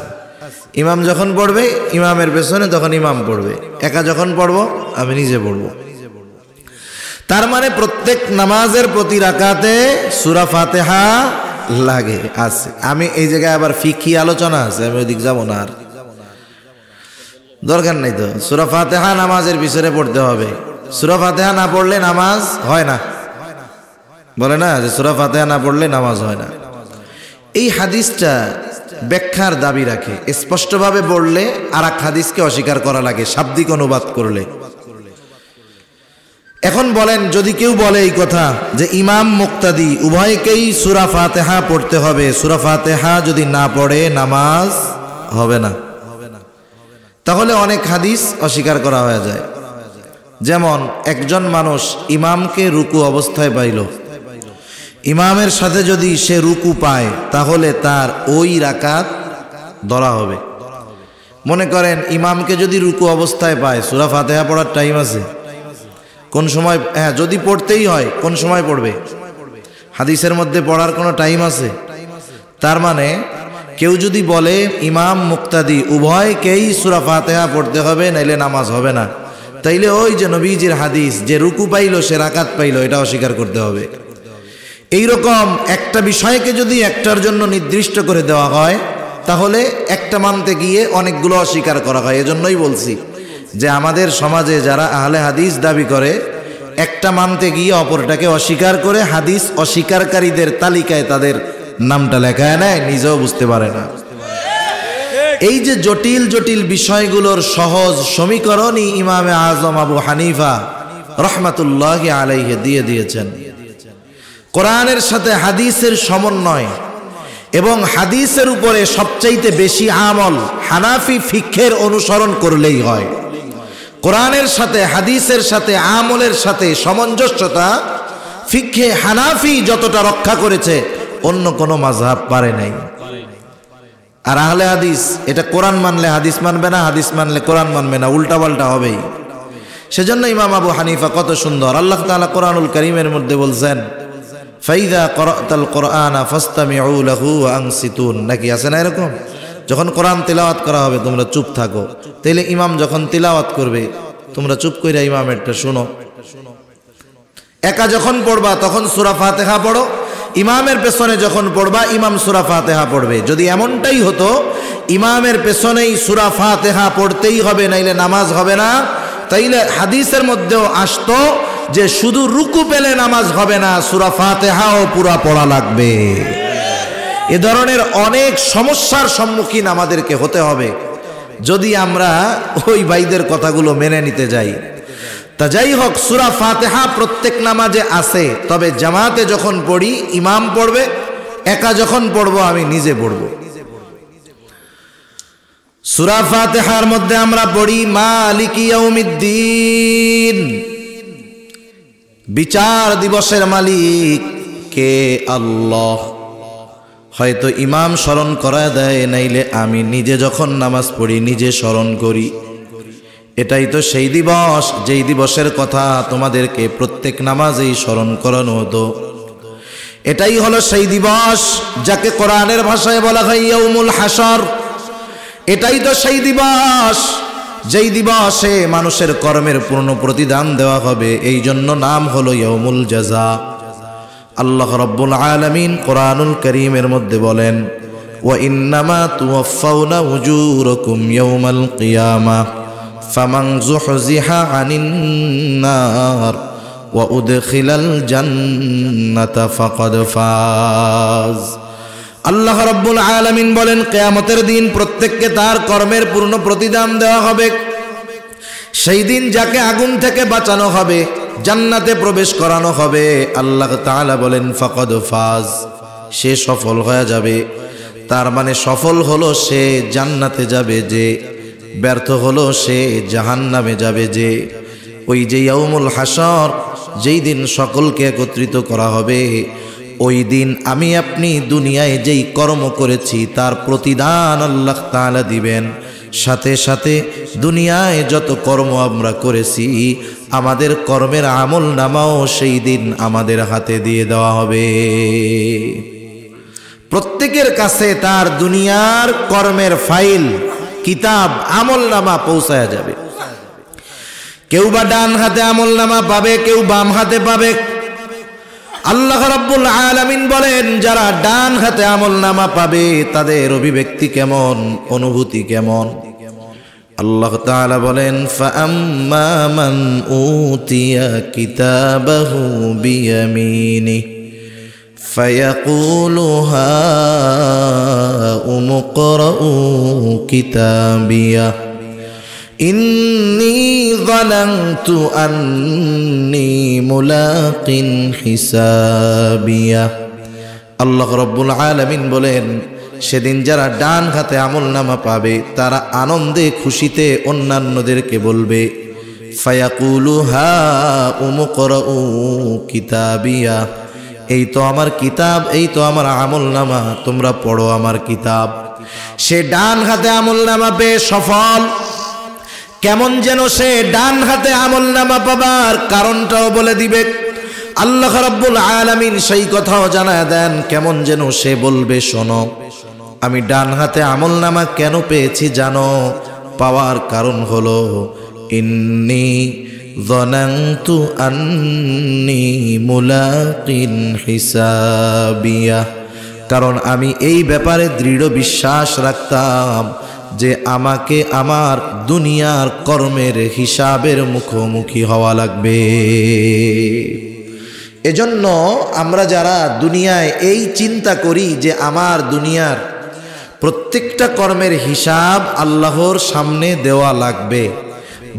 [SPEAKER 1] ইমাম যখন পড়বে ইমামের পেছনে তখন ইমাম পড়বে, একা যখন পড়ব আমি নিজে পড়ব। তার মানে প্রত্যেক নামাজের প্রতি রাকাতে সূরা ফাতিহা লাগে, আছে। আমি এই জায়গায় আবার ফিকহি আলোচনা আছে, আমি ওইদিক যাব না, আর দরকার নাই তো। সূরা ফাতিহা নামাজের পিছনে পড়তে হবে। সূরা ফাতিহা না পড়লে নামাজ হয় না, বলে না যে সূরা ফাতিহা না পড়লে নামাজ হয় না। এই হাদিসটা ব্যাখ্যার দাবি রাখে। স্পষ্টভাবে বললে আর এক হাদিসকে অস্বীকার করা লাগে, শাব্দিক অনুবাদ করলে। এখন বলেন, যদি কেউ বলে এই কথা যে ইমাম মুক্তাদি উভয়কেই সূরা ফাতিহা পড়তে হবে, সূরা ফাতিহা যদি না পড়ে নামাজ হবে না, তাহলে অনেক হাদিস অস্বীকার করা হয়ে যায়। যেমন একজন মানুষ ইমামকে রুকু অবস্থায় পাইল, ইমামের সাথে যদি সে রুকু পায় তাহলে তার ওই রাকাত ধরা হবে। মনে করেন ইমামকে যদি রুকু অবস্থায় পায়, সূরা ফাতিহা পড়ার টাইম আছে, কোন সময়, হ্যাঁ যদি পড়তেই হয় কোন সময় পড়বে? হাদিসের মধ্যে পড়ার কোনো টাইম আছে? তার মানে কেউ যদি বলে ইমাম মুক্তাদি উভয়কেই সূরা ফাতিহা পড়তে হবে নাইলে নামাজ হবে না, তাইলে ওই যে নবীজির হাদিস যে রুকু পাইল সে রাকাত পাইল, এটা অস্বীকার করতে হবে। এইরকম একটা বিষয়কে যদি একটার জন্য নির্দিষ্ট করে দেওয়া হয় তাহলে একটা মানতে গিয়ে অনেকগুলো অস্বীকার করা হয়। এজন্যই বলছি যে আমাদের সমাজে যারা আহলে হাদিস দাবি করে, একটা মানতে গিয়ে অপরটাকে অস্বীকার করে হাদিস অস্বীকারীদের তালিকায় তাদের নামটা লেখায় নেয়, নিজেও বুঝতে পারে না। এই যে জটিল জটিল বিষয়গুলোর সহজ সমীকরণই ইমামে আজম আবু হানিফা রহমাতুল্লাহি আলাইহি দিয়ে দিয়েছেন। কোরআনের সাথে হাদিসের সমন্বয় এবং হাদিসের উপরে সবচাইতে বেশি আমল হানাফি ফিকহের অনুসরণ করলেই হয়। কোরআনের সাথে হাদিসের সাথে আমলের সাথে সামঞ্জস্যতা ফিকহে হানাফি যতটা রক্ষা করেছে অন্য কোনো মাযহাব পারে নাই। আর আহলে হাদিস এটা কোরআন মানলে হাদিস মানবে না, হাদিস মানলে কোরআন মানবে না, উল্টা পাল্টা হবেই। সেজন্য ইমাম আবু হানিফা কত সুন্দর, আল্লাহ তাআলা কোরআনুল কারীমের মধ্যে বলছেন, ফাইদা ক্রাতাল কোরআনা ফাসতামিউ লাহু ওয়া আনসিতুন, নাকি আছে না এরকম? যখন কোরআন তিলাওয়াত করা হবে তোমরা চুপ থাকো। তাইলে ইমাম যখন তিলাওয়াত করবে তোমরা চুপ কইরা ইমামেরটা শুনো। একা যখন পড়বা তখন সূরা ফাতিহা পড়ো, ইমামের পেছনে যখন পড়বা ইমাম সূরা ফাতিহা পড়বে। যদি এমনটাই হতো ইমামের পেছনেই সূরা ফাতিহা পড়তেই হবে নাইলে নামাজ হবে না, তাইলে হাদিসের মধ্যেও আসতো যে শুধু রুকু পেলে নামাজ হবে না, সূরা ফাতিহাও পুরা পড়া লাগবে। এ ধরনের অনেক সমস্যার সম্মুখীন আমাদেরকে হতে হবে যদি আমরা ওই ভাইদের কথাগুলো মেনে নিতে যাই। তা যাই হোক, সূরা ফাতিহা প্রত্যেক নামাজে আছে, তবে জামাতে যখন পড়ি ইমাম পড়বে, একা যখন পড়বো আমি নিজে পড়বো। সূরা ফাতিহার মধ্যে আমরা পড়ি মালিকি ইয়াউমিদ্দিন, বিচার দিবসের মালিক কে? আল্লাহ। হয়তো ইমাম স্মরণ করা দেয়, নাইলে আমি নিজে যখন নামাজ পড়ি নিজে স্মরণ করি। এটাই তো সেই দিবস যেই দিবসের কথা তোমাদেরকে প্রত্যেক নামাজেই স্মরণ করানো হতো। এটাই হলো সেই দিবস যাকে কোরআনের ভাষায় বলা হয় ইয়াউমুল হাসর। এটাই তো সেই দিবস যেই দিবসে মানুষের কর্মের পূর্ণ প্রতিদান দেওয়া হবে। এই জন্য নাম হলো ইয়াউমুল জাযা। আল্লাহ রাব্বুল আলামিন কোরআনুল কারীমের মধ্যে বলেন, ওয়া ইন্নামা তুওয়াফাউনা উজুরাকুম ইয়াওমাল কিয়ামাহ ফামান যুহজিহা আনিন নার ওয়া উদখিলাল জান্নাতা ফাকাদ ফাজ। আল্লাহ রাব্বুল আলামিন বলেন, কিয়ামতের দিন প্রত্যেককে তার কর্মের পূর্ণ প্রতিদান দেওয়া হবে। সেই দিন যাকে আগুন থেকে বাঁচানো হবে, জান্নাতে প্রবেশ করানো হবে, আল্লাহ তাআলা বলেন ফাকাদ ফাজ, সে সফল হয়ে যাবে। তার মানে সফল হলো সে জান্নাতে যাবে যে, ব্যর্থ হলো সে জাহান্নামে যাবে যে। ওই যে ইয়াউমুল হাসর, যেই দিন সকলকে একত্রিত করা হবে, ওই দিন আমি আপনি দুনিয়ায় যেই কর্ম করেছি তার প্রতিদান আল্লাহ তাআলা দিবেন। সাথে সাথে দুনিয়ায় যত কর্ম আমরা করেছি, আমাদের কর্মের আমল নামাও সেই দিন আমাদের হাতে দিয়ে দেওয়া হবে। প্রত্যেকের কাছে তার দুনিয়ার কর্মের ফাইল, কিতাব, আমল নামা পৌঁছায়া যাবে। কেউ বা ডান হাতে আমল নামা পাবে, কেউ বাম হাতে পাবে। আল্লাহ রাব্বুল আলামিন বলেন, যারা ডান হাতে আমল নামা পাবে তাদের অভিব্যক্তি কেমন, অনুভূতি কেমন? আল্লাহ তাআলা বলেন, ফাআম্মা মান উতিয়া কিতাবাহু বিয়ামিনি ফায়াকুলু হাউম ইকরাউ কিতাবিয়া ইন্নী যানানতু আন্নী মুলাকিন হিসাবিয়া। আল্লাহ রাব্বুল আলামিন বলেন, সেদিন যারা ডান হাতে আমল নামা পাবে তারা আনন্দে খুশিতে অন্যান্যদেরকে বলবে, ফায়াকুলু হাউম ইকরাউ কিতাবিয়া, এই তো আমার কিতাব, এই তো আমার আমল নামা, তোমরা পড়ো আমার কিতাব। সে ডান হাতে আমল নামা পেয়ে সফল। কেমন যেন সে ডান হাতে আমল নামা পাবার কারণটাও বলে দিবে। আল্লাহ রাব্বুল আলামিন সেই কথাও জানায় দেন, কেমন যেন সে বলবে, শোনো, আমি ডান হাতে আমল নামা কেন পেয়েছি জানো? পাওয়ার কারণ হলো ইন্নী যানানতু আন্নী মুলাকিন হিসাবিয়া, কারণ আমি এই ব্যাপারে দৃঢ় বিশ্বাস রাখতাম যে আমাকে আমার দুনিয়ার কর্মের হিসাবের মুখোমুখি হওয়া লাগবে। এজন্য আমরা যারা দুনিয়ায় এই চিন্তা করি যে আমার দুনিয়ার প্রত্যেকটা কর্মের হিসাব আল্লাহর সামনে দেওয়া লাগবে,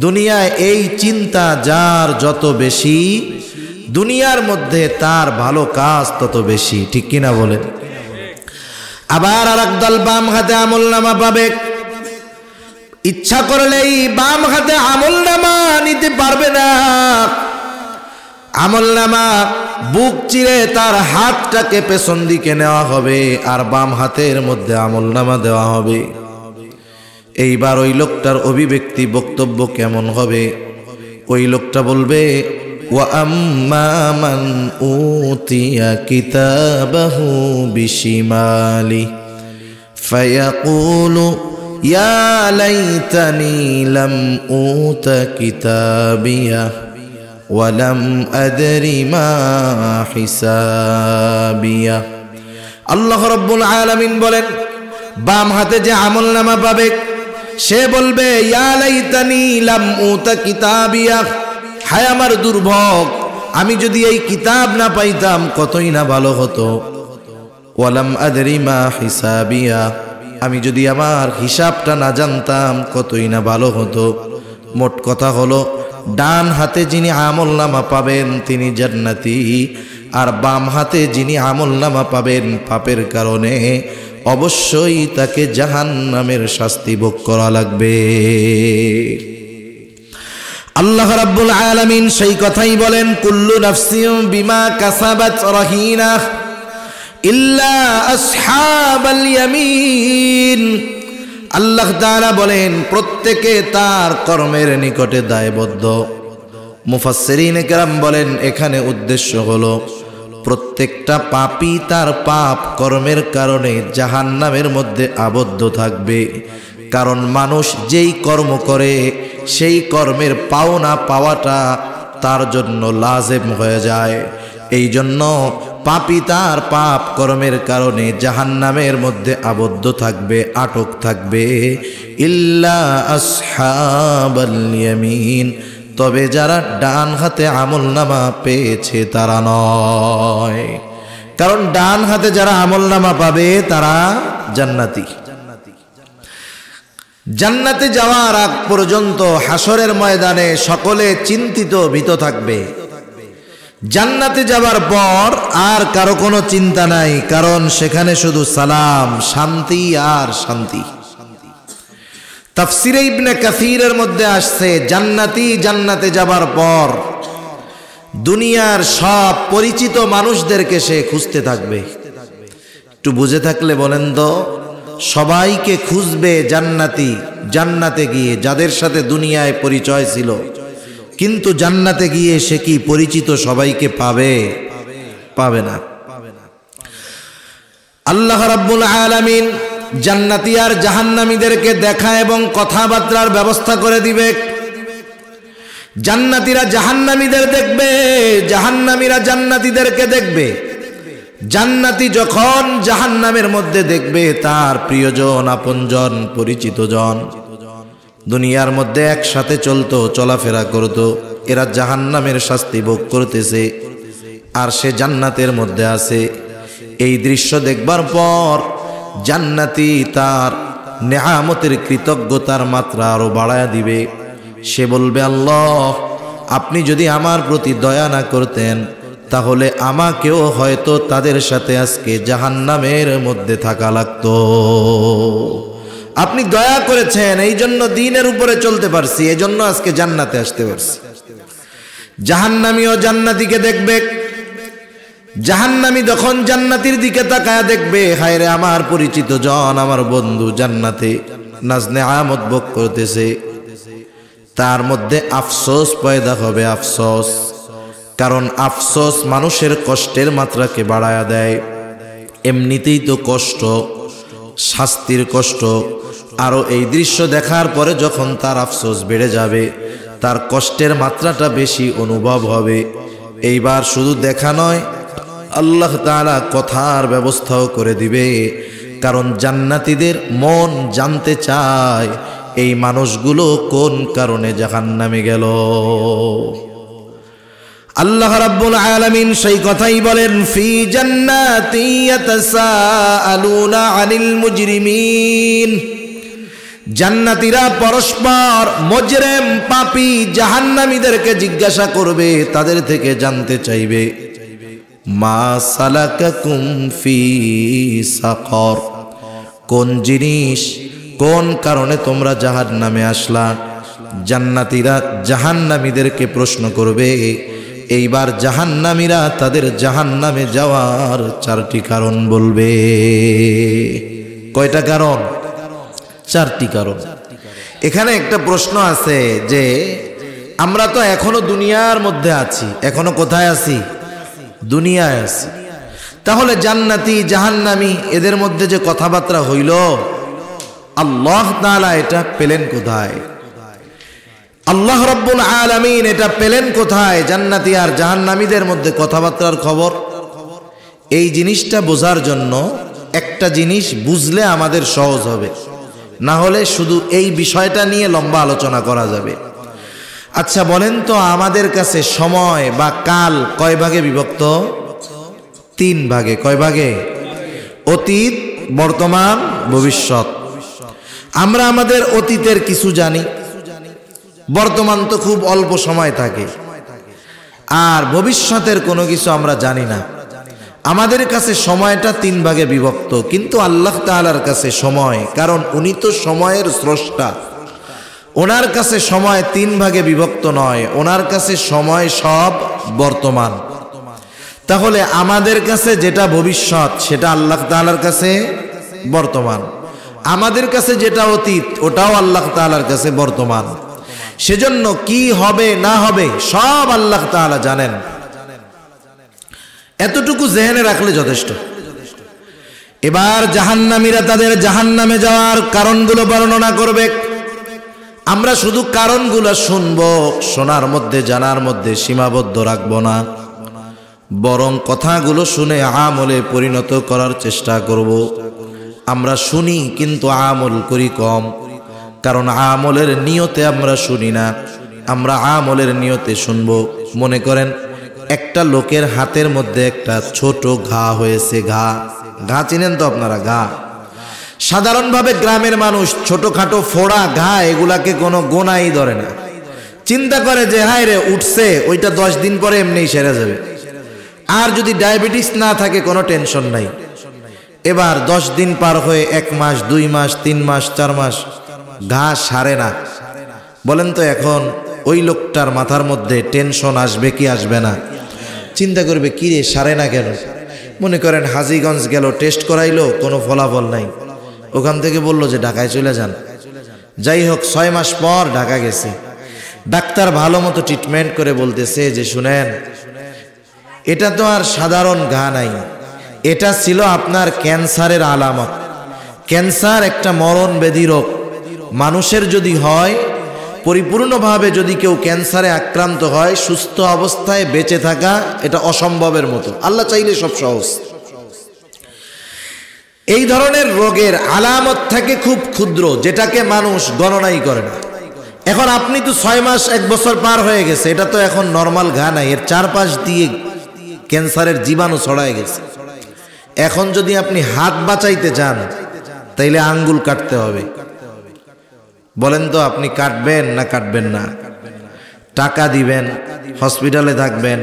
[SPEAKER 1] দুনিয়ায় এই চিন্তা যার যত বেশি, দুনিয়ার মধ্যে তার ভালো কাজ তত বেশি। ঠিক কিনা বলেন? আবার আর একদল বাম হাতে আমল নামা পাবে, ইচ্ছা করলেই বাম হাতে আমল নামা নিতে পারবে না। আমল নামা বুক চিরে তার হাতটাকে পেছন দিকে নেওয়া হবে আর বাম হাতের মধ্যে আমল নামা দেওয়া হবে। এইবার ওই লোকটার অভিব্যক্তি, বক্তব্য কেমন হবে? ওই লোকটা বলবে, ওয়া আম্মা মান উতিয়া কিতাবাহু বিশিমালি ফায়াকুলু ইয়া লাইতানি লাম উতা কিতাবিয়া ওয়া লাম আদরি মা হিসাবিয়া। আল্লাহ রাব্বুল আলামিন বলেন, বাম হাতে যে আমল নামা পাবে সে বলবে, ইয়া লাইতানি লাম উতা কিতাবিয়া, হায় আমার দুর্ভোগ, আমি যদি এই কিতাব না পাইতাম কতই না ভালো হতো। ওয়ালাম আদরি মা হিসাবিয়া, আমি যদি আমার হিসাবটা না জানতাম কতই না ভালো হতো। মোট কথা হলো, ডান হাতে যিনি আমল নামা পাবেন তিনি জান্নাতি, আর বাম হাতে যিনি আমল নামা পাবেন পাপের কারণে অবশ্যই তাকে জাহান্নামের শাস্তি ভোগ করা লাগবে। আল্লাহ রাব্বুল আলামিন সেই কথাই বলেন, কুল্লু নাফসিন বিমা কাসাবাত রাহিনা ইল্লা আসহাবাল ইয়ামিন। আল্লাহ তাআলা বলেন, প্রত্যেকে তার কর্মের নিকটে দায়বদ্ধ। মুফাসসিরিনে কেরাম বলেন, এখানে উদ্দেশ্য হলো প্রত্যেকটা পাপী তার পাপ কর্মের কারণে জাহান্নামের মধ্যে আবদ্ধ থাকবে। কারণ মানুষ যেই কর্ম করে সেই কর্মের পাওনা পাওয়াটা তার জন্য লাজেম হয়ে যায়। এই জন্য পাপী তার পাপ কর্মের কারণে জাহান্নামের মধ্যে আবদ্ধ থাকবে, আটক থাকবে। ইল্লা আসহাবাল ইয়ামিন, তবে যারা ডান হাতে আমলনামা পেয়েছে তারা নয়। কারণ ডান হাতে যারা আমলনামা পাবে তারা জান্নাতি। জান্নাতে যাওয়ার আগ পর্যন্ত হাসরের ময়দানে সকলে চিন্তিত ভীত থাকবে। জান্নাতে যাবার পর আর কারো কোনো চিন্তা নাই, কারণ সেখানে শুধু সালাম, শান্তি আর শান্তি। তাফসিরে ইবনে কাসিরের মধ্যে আসছে জান্নাতি জান্নাতে যাবার পর দুনিয়ার সব পরিচিত মানুষদেরকে সে খুঁজতে থাকবে। একটু বুঝে থাকলে বলেন তো, সবাইকে খুঁজবে জান্নাতি জান্নাতে গিয়ে, যাদের সাথে দুনিয়ায় পরিচয় ছিল, কিন্তু জান্নাতে গিয়ে সে কি পরিচিত সবাইকে পাবে? পাবে না। আল্লাহ রাব্বুল আলামিন জান্নাতি আর জাহান্নামীদেরকে দেখা এবং কথাবার্তার ব্যবস্থা করে দিবে। জান্নাতীরা জাহান্নামীদের দেখবে, জাহান্নামীরা জান্নাতীদেরকে দেখবে। জান্নাতি যখন জাহান্নামের মধ্যে দেখবে তার প্রিয়জন, আপনজন, পরিচিত জন, দুনিয়ার মধ্যে একসাথে চলতো, চলাফেরা করতো, এরা জাহান্নামের শাস্তি ভোগ করতেছে আর সে জান্নাতের মধ্যে আছে। এই দৃশ্য দেখবার পর জান্নাতি তার নেয়ামতের কৃতজ্ঞতার মাত্রা আরো বাড়ায়া দিবে। সে বলবে, আল্লাহ, আপনি যদি আমার প্রতি দয়া না করতেন তাহলে আমাকেও হয়তো তাদের সাথে আজকে জাহান্নামের মধ্যে থাকা লাগতো। আপনি দয়া করেছেন, এই জন্য দ্বীনের উপরে চলতে পারছি, এই জন্য আজকে জান্নাতে আসতে পারছি। জাহান্নামী ও জান্নাতীকে দেখবে। জাহান্নামী যখন জান্নাতীর দিকে তাকায় দেখবে, হায় রে, আমার পরিচিত জন, আমার বন্ধু জান্নাতে নাজনে আমত ভোগ করতেছে। তার মধ্যে আফসোস পয়দা হবে, আফসোস। কারণ আফসোস মানুষের কষ্টের মাত্রাকে বাড়ায়া দেয়। এমনিতেই তো কষ্ট, শাস্তির কষ্ট, আরো এই দৃশ্য দেখার পরে যখন তার আফসোস বেড়ে যাবে, তার কষ্টের মাত্রাটা বেশি অনুভব হবে। এইবার শুধু দেখা নয়, আল্লাহ তাআলা কথার ব্যবস্থাও করে দিবে। কারণ জান্নাতীদের মন জানতে চায় এই মানুষগুলো কোন কারণে জাহান্নামে গেল। আল্লাহ রাব্বুল আলামিন সেই কথাই বলেন, ফি জান্নাতি ইয়াতাসাআলুনা আনিল মুজরিমিন। জান্নাতীরা পরস্পর মুজরিম, পাপী, জাহান্নামীদেরকে জিজ্ঞাসা করবে, তাদের থেকে জানতে চাইবে, মা সালাকাকুম ফি সাকর, কোন জিনিস, কোন কারণে তোমরা জাহান্নামে আসলা। জান্নাতীরা জাহান্নামীদেরকে প্রশ্ন করবে। এইবার জাহান্নামীরা তাদের জাহান্নামে যাওয়ার 4টি কারণ বলবে। কয়টা কারণ? 4টি কারণ। এখানে একটা প্রশ্ন আছে যে আমরা তো এখনো দুনিয়ার মধ্যে আছি, এখনো কোথায় আছি? দুনিয়ায় আছি। তাহলে জান্নাতি জাহান্নামী এদের মধ্যে যে কথাবার্তা হইল, আল্লাহ তাআলা এটা পেলেন কোথায়? আল্লাহ রাব্বুল আলামিন এটা পেলেন কোথায়? জান্নাতি আর জাহান্নামীদের মধ্যে কথাবার্তার খবর। এই জিনিসটা বোঝার জন্য একটা জিনিস বুঝলে আমাদের সহজ হবে, না হলে শুধু এই বিষয়টা নিয়ে লম্বা আলোচনা করা যাবে। আচ্ছা বলেন তো, আমাদের কাছে সময় বা কাল কয় ভাগে বিভক্ত? 3 ভাগে। কয় ভাগে? অতীত, বর্তমান, ভবিষ্যৎ। আমরা আমাদের অতীতের কিছু জানি, বর্তমান তো খুব অল্প সময় থাকে, আর ভবিষ্যতের কোনো কিছু আমরা জানি না। আমাদের কাছে সময়টা 3 ভাগে বিভক্ত, কিন্তু আল্লাহ তাআলার কাছে সময়, কারণ উনি তো সময়ের স্রষ্টা, ওনার কাছে সময় 3 ভাগে বিভক্ত নয়, ওনার কাছে সময় সব বর্তমান। তাহলে আমাদের কাছে যেটা ভবিষ্যৎ সেটা আল্লাহ তাআলার কাছে বর্তমান, আমাদের কাছে যেটা অতীত ওটাও আল্লাহ তাআলার কাছে বর্তমান। সেজন্য কি হবে না হবে সব আল্লাহ তাআলা জানেন। এতটুকু জেহেনে রাখলে যথেষ্ট। এবার জাহান্নামীরা তাদের জাহান্নামে যাওয়ার কারণগুলো বর্ণনা করবে। আমরা শুধু কারণগুলো শুনবো, শোনার মধ্যে, জানার মধ্যে সীমাবদ্ধ রাখবো না, বরং কথাগুলো শুনে আমলে পরিণত করার চেষ্টা করব। আমরা শুনি কিন্তু আমল করি কম, কারণ আমলের নিয়তে আমরা শুনি না, আমরা আমলের নিয়তে শুনব। মনে করেন একটা লোকের হাতের মধ্যে একটা ছোট ঘা হয়েছে, ঘা চিনেন তো আপনারা? ঘা সাধারণভাবে গ্রামের মানুষ ছোটখাটো ফোড়া ঘা এগুলাকে কোনো গোনাই ধরে না, চিন্তা করে যে হায় রে উঠছে, ওইটা 10 দিন পরে এমনিই সেরে যাবে। আর যদি ডায়াবেটিস না থাকে কোনো টেনশন নাই। এবার 10 দিন পার হয়ে 1 মাস, 2 মাস, 3 মাস, 4 মাস, ঘা সারে না। বলেন তো এখন ওই লোকটার মাথার মধ্যে টেনশন আসবে কি আসবে না? চিন্তা করবে কি রে সারে না কেন? মনে করেন হাজীগঞ্জ গেল, টেস্ট করাইলো, কোনো ফলাফল নাই। ওখান থেকে বললো যে ঢাকায় চলে যান। যাই হোক 6 মাস পর ঢাকা গেছে। ডাক্তার ভালো মতো ট্রিটমেন্ট করে বলতেছে যে শুনেন, এটা তো আর সাধারণ ঘা নাই, এটা ছিল আপনার ক্যান্সারের আলামত। ক্যান্সার একটা মরণ ব্যাধি রোগ। মানুষের যদি হয়, পরিপূর্ণভাবে যদি কেউ ক্যান্সারে আক্রান্ত হয়, সুস্থ অবস্থায় বেঁচে থাকা এটা অসম্ভবের মতো। আল্লাহ চাইলে সব সহজ। এই ধরনের রোগের আলামত থাকে খুব ক্ষুদ্র, যেটাকে মানুষ গণনাই করে না। এখন আপনি তো 6 মাস 1 বছর পার হয়ে গেছে, এটা তো এখন নর্মাল ঘা নাই, এর চারপাশ দিয়ে ক্যান্সারের জীবাণু ছড়ায় গেছে। এখন যদি আপনি হাত বাঁচাইতে চান তাইলে আঙ্গুল কাটতে হবে। বলেন তো আপনি কাটবেন না কাটবেন না? টাকা দিবেন, হসপিটালে থাকবেন,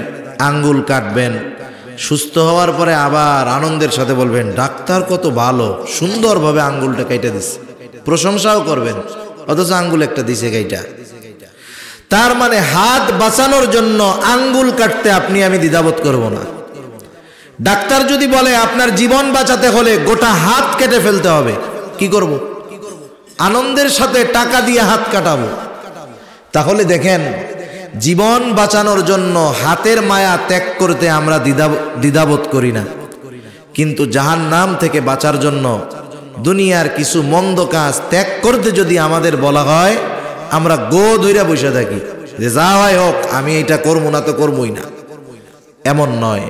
[SPEAKER 1] আঙ্গুল কাটবেন, সুস্থ হওয়ার পরে আবার আনন্দের সাথে বলবেন ডাক্তার কত ভালো, সুন্দরভাবে আঙ্গুলটা কাইটা দিছে, প্রশংসাও করবেন, অথচ আঙ্গুল একটা দিছে কাইটা। তার মানে হাত বাঁচানোর জন্য আঙ্গুল কাটতে আপনি আমি দ্বিধাবোধ করব না। ডাক্তার যদি বলে আপনার জীবন বাঁচাতে হলে গোটা হাত কেটে ফেলতে হবে, কি করব? আনন্দের সাথে টাকা দিয়ে হাত কাটাবো। তাহলে দেখেন, জীবন বাঁচানোর জন্য হাতের মায়া ত্যাগ করতে আমরা দ্বিধাবোধ করি না, কিন্তু জাহান্নাম থেকে বাঁচার জন্য দুনিয়ার কিছু মন্দ কাজ ত্যাগ করতে যদি আমাদের বলা হয়, আমরা গো ধইরা বসে থাকি যে যা হয় হোক, আমি এটা করবো না তো করবই না। এমন নয়,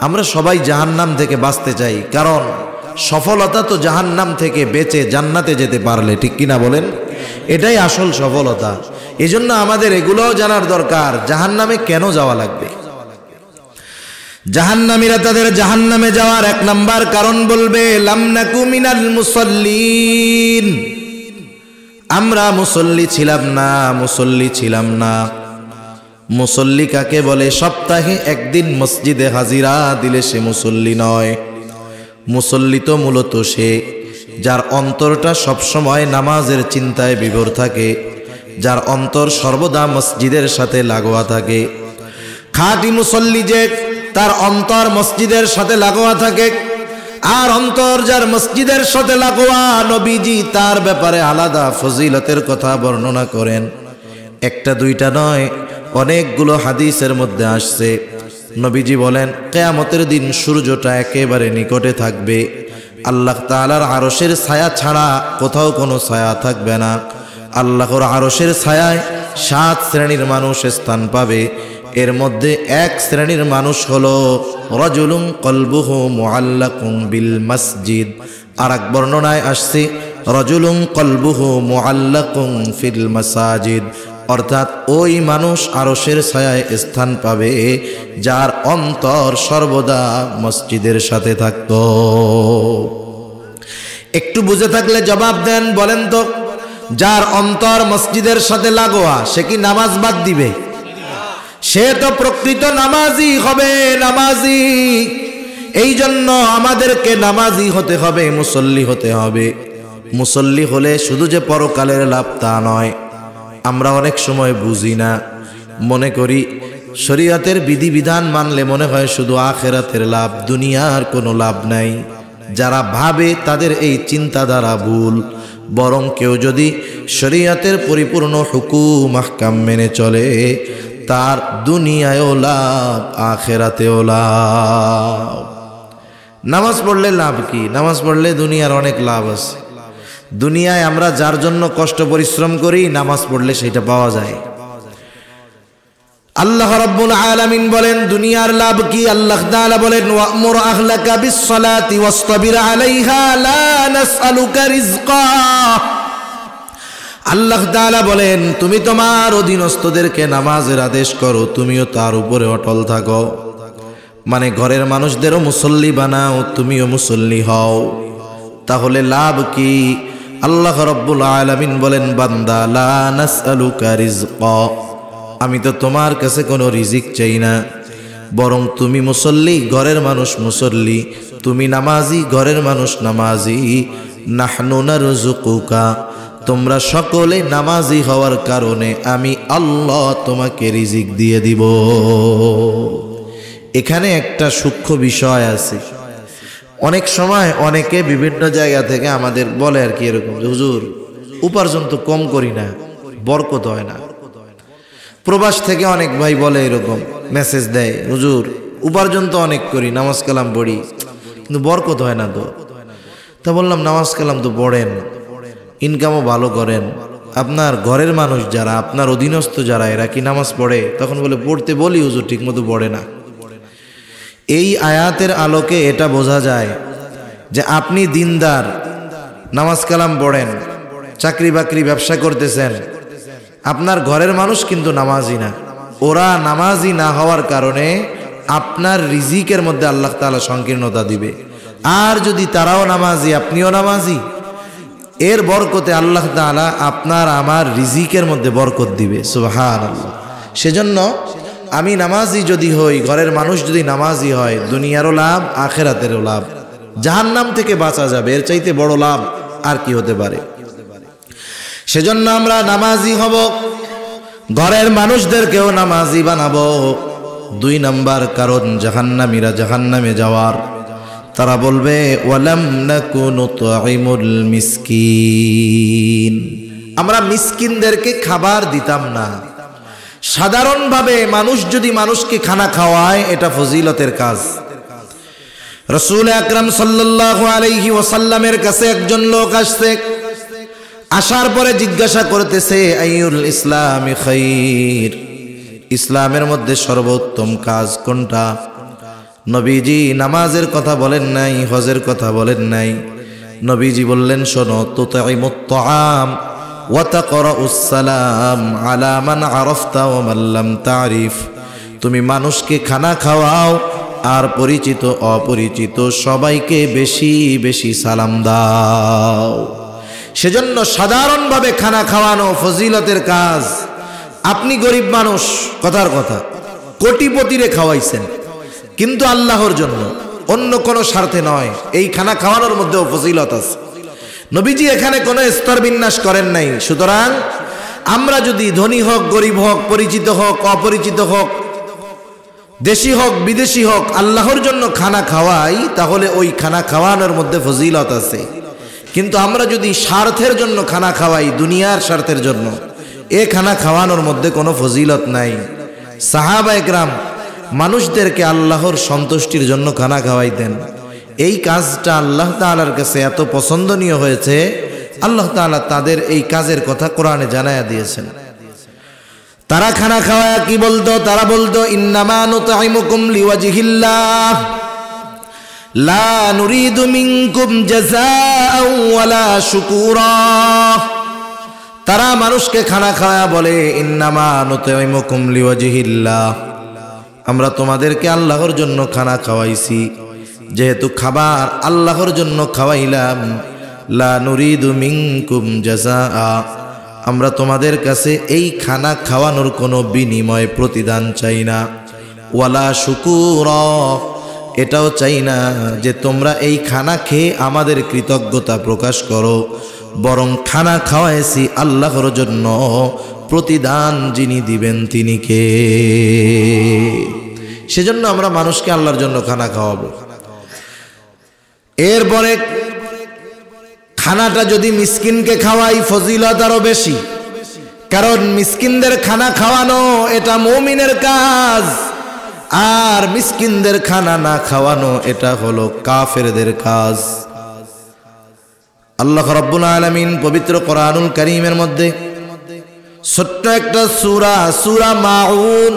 [SPEAKER 1] আমরা সবাই জাহান্নাম থেকে বাঁচতে চাই, কারণ সফলতা তো জাহান্নাম থেকে বেঁচে জান্নাতে যেতে পারলে, ঠিক কিনা বলেন? এটাই আসল সফলতা। এজন্য আমাদের এগুলোও জানার দরকার, জাহান্নামে কেন যাওয়া লাগবে। জাহান্নামীরা তাদের জাহান্নামে যাওয়ার 1 নাম্বার কারণ বলবে লাম নাকু মিনাল মুসাল্লিন, আমরা মুসল্লি ছিলাম না, মুসল্লি ছিলাম না। মুসল্লি কাকে বলে? সপ্তাহে 1 দিন মসজিদে হাজিরা দিলে সে মুসল্লি নয়। মুসল্লি তো মূলত সে যার অন্তরটা সবসময় নামাজের চিন্তায় বিভোর থাকে, যার অন্তর সর্বদা মসজিদের সাথে লাগোয়া থাকে। খাঁটি মুসল্লি যে তার অন্তর মসজিদের সাথে লাগোয়া থাকে, আর অন্তর যার মসজিদের সাথে লাগোয়া, নবীজি তার ব্যাপারে আলাদা ফজিলতের কথা বর্ণনা করেন। 1টা 2টা নয়, অনেকগুলো হাদিসের মধ্যে আসছে। নবীজি বলেন কিয়ামতের দিন সূর্যটা একেবারে নিকটে থাকবে, আল্লাহ তাআলার আরশের ছায়া ছাড়া কোথাও কোনো ছায়া থাকবে না। আল্লাহর আরশের ছায়ায় 7 শ্রেণীর মানুষ স্থান পাবে। এর মধ্যে 1 শ্রেণীর মানুষ হলো রাজুলুন কলবুহু মুআল্লাকুন বিল মসজিদ। আর এক বর্ণনায় আসছে রাজুলুন কলবুহু মুআল্লাকুন ফিল মাসাজিদ, অর্থাৎ ওই মানুষ আরশের ছায়ায় স্থান পাবে যার অন্তর সর্বদা মসজিদের সাথে থাকত। একটু বুঝে থাকলে জবাব দেন, বলেন তো যার অন্তর মসজিদের সাথে লাগোয়া সে কি নামাজ বাদ দিবে? সে তো প্রকৃত নামাজি হবে, নামাজি। এই জন্য আমাদেরকে নামাজি হতে হবে, মুসল্লি হতে হবে। মুসল্লি হলে শুধু যে পরকালের লাভ তা নয়। আমরা অনেক সময় বুঝি না, মনে করি শরীয়তের বিধিবিধান মানলে মনে হয় শুধু আখিরাতের লাভ, দুনিয়ার কোনো লাভ নাই। যারা ভাবে তাদের এই চিন্তাধারা ভুল। বরং কেউ যদি শরীয়তের পরিপূর্ণ হুকুম আহকাম মেনে চলে, তার দুনিয়ায়ও লাভ, আখিরাতেও লাভ। নামাজ পড়লে লাভ কি? নামাজ পড়লে দুনিয়ার অনেক লাভ আছে। দুনিয়ায় আমরা যার জন্য কষ্ট পরিশ্রম করি, নামাজ পড়লে সেটা পাওয়া যায়। আল্লাহ রাব্বুল আলামিন বলেন দুনিয়ার লাভ কি? আল্লাহ তাআলা বলেন ওয়া'মুর আহলাকা বিস-সালাতি ওয়াসতাবির আলাইহা লা নাসআলুকা রিজকা। আল্লাহ তাআলা বলেন তুমি তোমার অধীনস্থদেরকে নামাজের আদেশ করো, তুমিও তার উপরে অটল থাকো। মানে ঘরের মানুষদেরও মুসল্লি বানাও, তুমিও মুসল্লি হও। তাহলে লাভ কি? আল্লাহ রাব্বুল আলামিন বলেন বান্দা লা নাসআলুকা রিজকা, আমি তো তোমার কাছে কোনো রিজিক চাই না, বরং তুমি মুসল্লি, ঘরের মানুষ মুসল্লি, তুমি নামাজি, ঘরের মানুষ নামাজি। নাহনু নারযুকুকা, তোমরা সকলে নামাজি হওয়ার কারণে আমি আল্লাহ তোমাকে রিজিক দিয়ে দিব। এখানে একটা সূক্ষ্ম বিষয় আছে। অনেক সময় অনেকে বিভিন্ন জায়গা থেকে আমাদের বলে আর কি এরকম, হুজুর উপার্জন তো কম করি না, বরকত হয় না। প্রবাস থেকে অনেক ভাই বলে এরকম, মেসেজ দেয়, হুজুর উপার্জন তো অনেক করি, নামাজ কালাম পড়ি, কিন্তু বরকত হয় না তো। তা বললাম নামাজ কালাম তো পড়েন, ইনকামও ভালো করেন, আপনার ঘরের মানুষ যারা, আপনার অধীনস্থ যারা, এরা কি নামাজ পড়ে? তখন বলে পড়তে বলি হুজুর, ঠিক মতো পড়ে না। এই আয়াতের আলোকে এটা বোঝা যায় যে আপনি দিনদার, নামাজ কালাম পড়েন, চাকরি বাকরি ব্যবসা করতেছেন, আপনার ঘরের মানুষ কিন্তু নামাজি না। ওরা নামাজি না হওয়ার কারণে আপনার রিজিকের মধ্যে আল্লাহ তাআলা সংকীর্ণতা দিবে। আর যদি তারাও নামাজি, আপনিও নামাজি, এর বরকতে আল্লাহ তাআলা আপনার আমার রিজিকের মধ্যে বরকত দিবে। সুবহানাল্লাহ। সেজন্য আমি নামাজি যদি হই, ঘরের মানুষ যদি নামাজি হয়, দুনিয়ারও লাভ, আখিরাতেরও লাভ, জাহান্নাম থেকে বাঁচা যাবে। এর চাইতে বড় লাভ আর কি হতে পারে? সেজন্য আমরা নামাজি হব, ঘরের মানুষদেরকেও নামাজি বানাবো। 2 নাম্বার কারণ জাহান্নামীরা জাহান্নামে যাওয়ার, তারা বলবে ওয়ালাম নাকু নুতঈমুল মিসকিন, আমরা মিসকিনদেরকে খাবার দিতাম না। সাধারণভাবে মানুষ যদি মানুষকে খানা খাওয়ায়, এটা ফজিলতের কাজ। রাসূল আকরাম সাল্লাল্লাহু আলাইহি ওয়াসাল্লামের কাছে একজন লোক আসছে, আসার পরে জিজ্ঞাসা করতেছে আইয়ুল ইসলামি খাইর, ইসলামের মধ্যে সর্বোত্তম কাজ কোনটা? নবীজি নামাজের কথা বলেন নাই, হজের কথা বলেন নাই। নবীজি বললেন শোনো, তুতঈমুত তাআম ওয়া তাকরাউস সালাম আলা মান আরাফতা ওয়া মান লাম তারিফ, তুমি মানুষকে খানা খাওয়াও আর পরিচিত অপরিচিত সবাইকে বেশি বেশি সালাম দাও। সেজন্য সাধারণভাবে খানা খাওয়ানো ফজিলতের কাজ। আপনি গরিব মানুষ, কথার কথা, কোটিপতিরে খাওয়াইছেন, কিন্তু আল্লাহর জন্য, অন্য কোনো স্বার্থে নয়। এই খানা খাওয়ানোর মধ্যেও ফজিলত আছে। নবীজি এখানে কোনো স্তর বিন্যাস করেন নাই। সুতরাং আমরা যদি ধনী হোক, গরিব হোক, পরিচিত হোক, অপরিচিত হোক, দেশি হোক, বিদেশি হোক, আল্লাহর জন্য খানা খাওয়াই, তাহলে ওই খানা খাওয়ানোর মধ্যে ফজিলত আছে। কিন্তু আমরা যদি স্বার্থের জন্য খানা খাওয়াই, দুনিয়ার স্বার্থের জন্য, এ খানা খাওয়ানোর মধ্যে কোনো ফজিলত নাই। সাহাবায়ে কেরাম মানুষদেরকে আল্লাহর সন্তুষ্টির জন্য খানা খাওয়াইতেন। এই কাজটা আল্লাহ তাআলার কাছে এত পছন্দনীয় হয়েছে, আল্লাহ তাআলা তাদের এই কাজের কথা কোরআনে জানায়া দিয়েছেন। তারা খানা খাওয়ায় কি বলতো? তারা বলতো ইন্নামা নুতঈমুকুম লিওয়াজহিল্লাহ লা নুরিদু মিনকুম জাযাআন ওয়ালা শুকুরা। তারা মানুষকে খানা খাওয়া বলে ইন্নামা নুতঈমুকুম লিওয়াজহিল্লাহ, আমরা তোমাদেরকে আল্লাহর জন্য খানা খাওয়াইছি, যেহেতু খাবার আল্লাহর জন্য খাওয়াইলাম, লা নুরিদু মিনকুম জাযাআ, আমরা তোমাদের কাছে এই খানা খাওয়ানোর কোনো বিনিময় প্রতিদান চাই না, ওয়ালা শুকুরা, এটাও চাই না যে তোমরা এই খানা খেয়ে আমাদের কৃতজ্ঞতা প্রকাশ করো, বরং খানা খাওয়াইছি আল্লাহর জন্য, প্রতিদান যিনি দিবেন তিনি কে? সেজন্য আমরা মানুষকে আল্লাহর জন্য খানা খাওয়াবো। এরপরে খানাটা যদি মিসকিনকে খাওয়াই, ফজিলত আরো বেশি, কারণ মিসকিনদের খানা খাওয়ানো এটা মুমিনের কাজ, আর মিসকিনদের খানা না খাওয়ানো এটা হলো কাফেরদের কাজ। আল্লাহ রাব্বুল আলামিন পবিত্র কোরআনুল কারীমের মধ্যে ছোট্ট একটা সূরা, সূরা মাউন,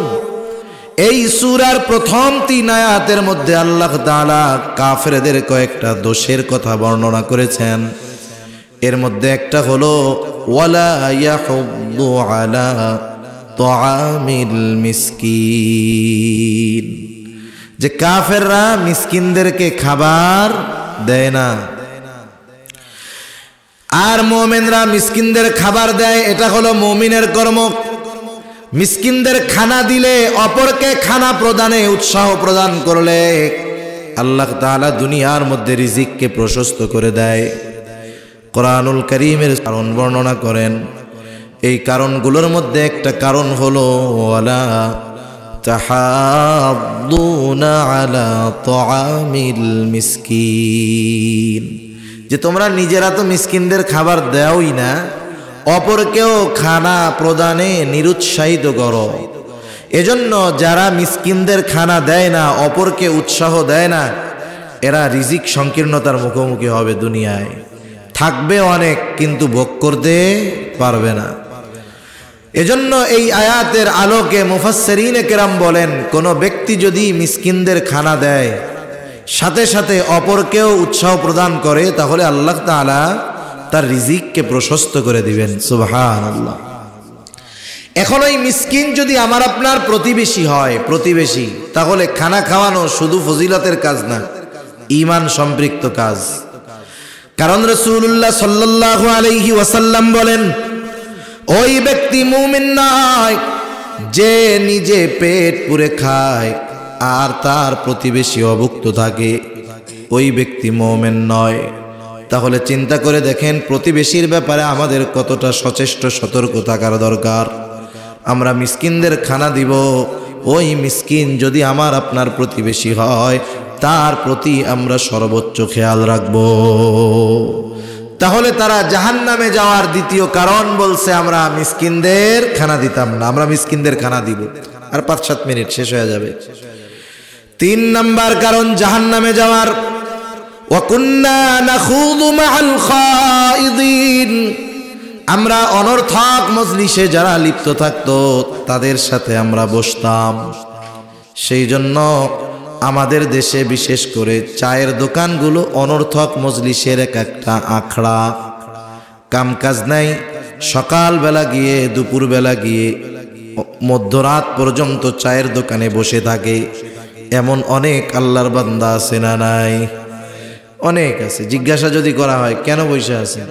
[SPEAKER 1] এই সূরার প্রথম 3 আয়াতের মধ্যে আল্লাহ তাআলা কাফেরদের কয়েকটা দোষের কথা বর্ণনা করেছেন। এর মধ্যে একটা হলো ওয়ালা ইয়াহুদ্দু আলা তাআমিল মিসকিন, যে কাফেররা মিসকিনদেরকে খাবার দেয় না, আর মুমিনরা মিসকিনদের খাবার দেয়। এটা হলো মুমিনের কর্ম। মিসকিনদের খানা দিলে, অপরকে খানা প্রদানে উৎসাহ প্রদান করলে আল্লাহ তাআলা দুনিয়ার মধ্যে রিজিককে প্রশস্ত করে দেয়। কোরআনুল কারীমের কারণ বর্ণনা করেন। এই কারণগুলোর মধ্যে একটা কারণ হলো ওয়ালা তাহাদ্দুনা আলা তাআমিল মিসকিন, যে তোমরা নিজেরা তো মিসকিনদের খাবার দেওই না, অপরকেও খানা প্রদানে নিরুৎসাহিত করো। এজন্য যারা মিসকিনদের খানা দেয় না, অপরকে উৎসাহ দেয় না, এরা রিজিক সংকীর্ণতার মুখোমুখি হবে। দুনিয়ায় থাকবে অনেক, কিন্তু ভোগ করতে পারবে না। এজন্য এই আয়াতের আলোকে মুফাসসিরিনে কেরাম বলেন, কোন ব্যক্তি যদি মিসকিনদের খানা দেয়, সাথে সাথে অপরকেও উৎসাহ প্রদান করে, তাহলে আল্লাহ তাআলা তার রিজিককে প্রশস্ত করে দিবেন। সুবহানাল্লাহ। এখন ওই মিসকিন যদি আমার আপনার প্রতিবেশী হয়, প্রতিবেশী, তাহলে খানা খাওয়ানো শুধু ফজিলতের কাজ না, ঈমান সম্পৃক্ত কাজ। কারণ রাসূলুল্লাহ সাল্লাল্লাহু আলাইহি ওয়াসাল্লাম বলেন, ওই ব্যক্তি মুমিন নয় যে নিজে পেট পুরে খায় আর তার প্রতিবেশী অভুক্ত থাকে, ওই ব্যক্তি মুমিন নয়। তাহলে চিন্তা করে দেখেন প্রতিবেশীর ব্যাপারে আমাদের কতটা সচেষ্ট সতর্ক থাকার দরকার। আমরা মিসকিনদের খানা দিব, ওই মিসকিন যদি আমার আপনার প্রতিবেশী হয়, তার প্রতি আমরা সর্বোচ্চ খেয়াল রাখব। তাহলে তারা জাহান্নামে যাওয়ার দ্বিতীয় কারণ বলছে আমরা মিসকিনদের খানা দিতাম না, আমরা মিসকিনদের খানা দিব। আর 5-7 মিনিট শেষ হয়ে যাবে। 3 নাম্বার কারণ জাহান্নামে যাওয়ার, ওয়া কুন্না নাখুযু মাআল খায়িদিন, আমরা অনর্থক মজলিসে যারা লিপ্ত থাকতো তাদের সাথে আমরা বসতাম। সেই জন্য আমাদের দেশে বিশেষ করে চায়ের দোকানগুলো অনর্থক মজলিসের একটা আখড়া। কামকাজ নাই, সকালবেলা গিয়ে দুপুরবেলা গিয়ে মধ্যরাত পর্যন্ত চায়ের দোকানে বসে থাকে। এমন অনেক আল্লাহর বান্দা আছে না নাই? অনেক আছে। জিজ্ঞাসা যদি করা হয় কেন বসে আছেন,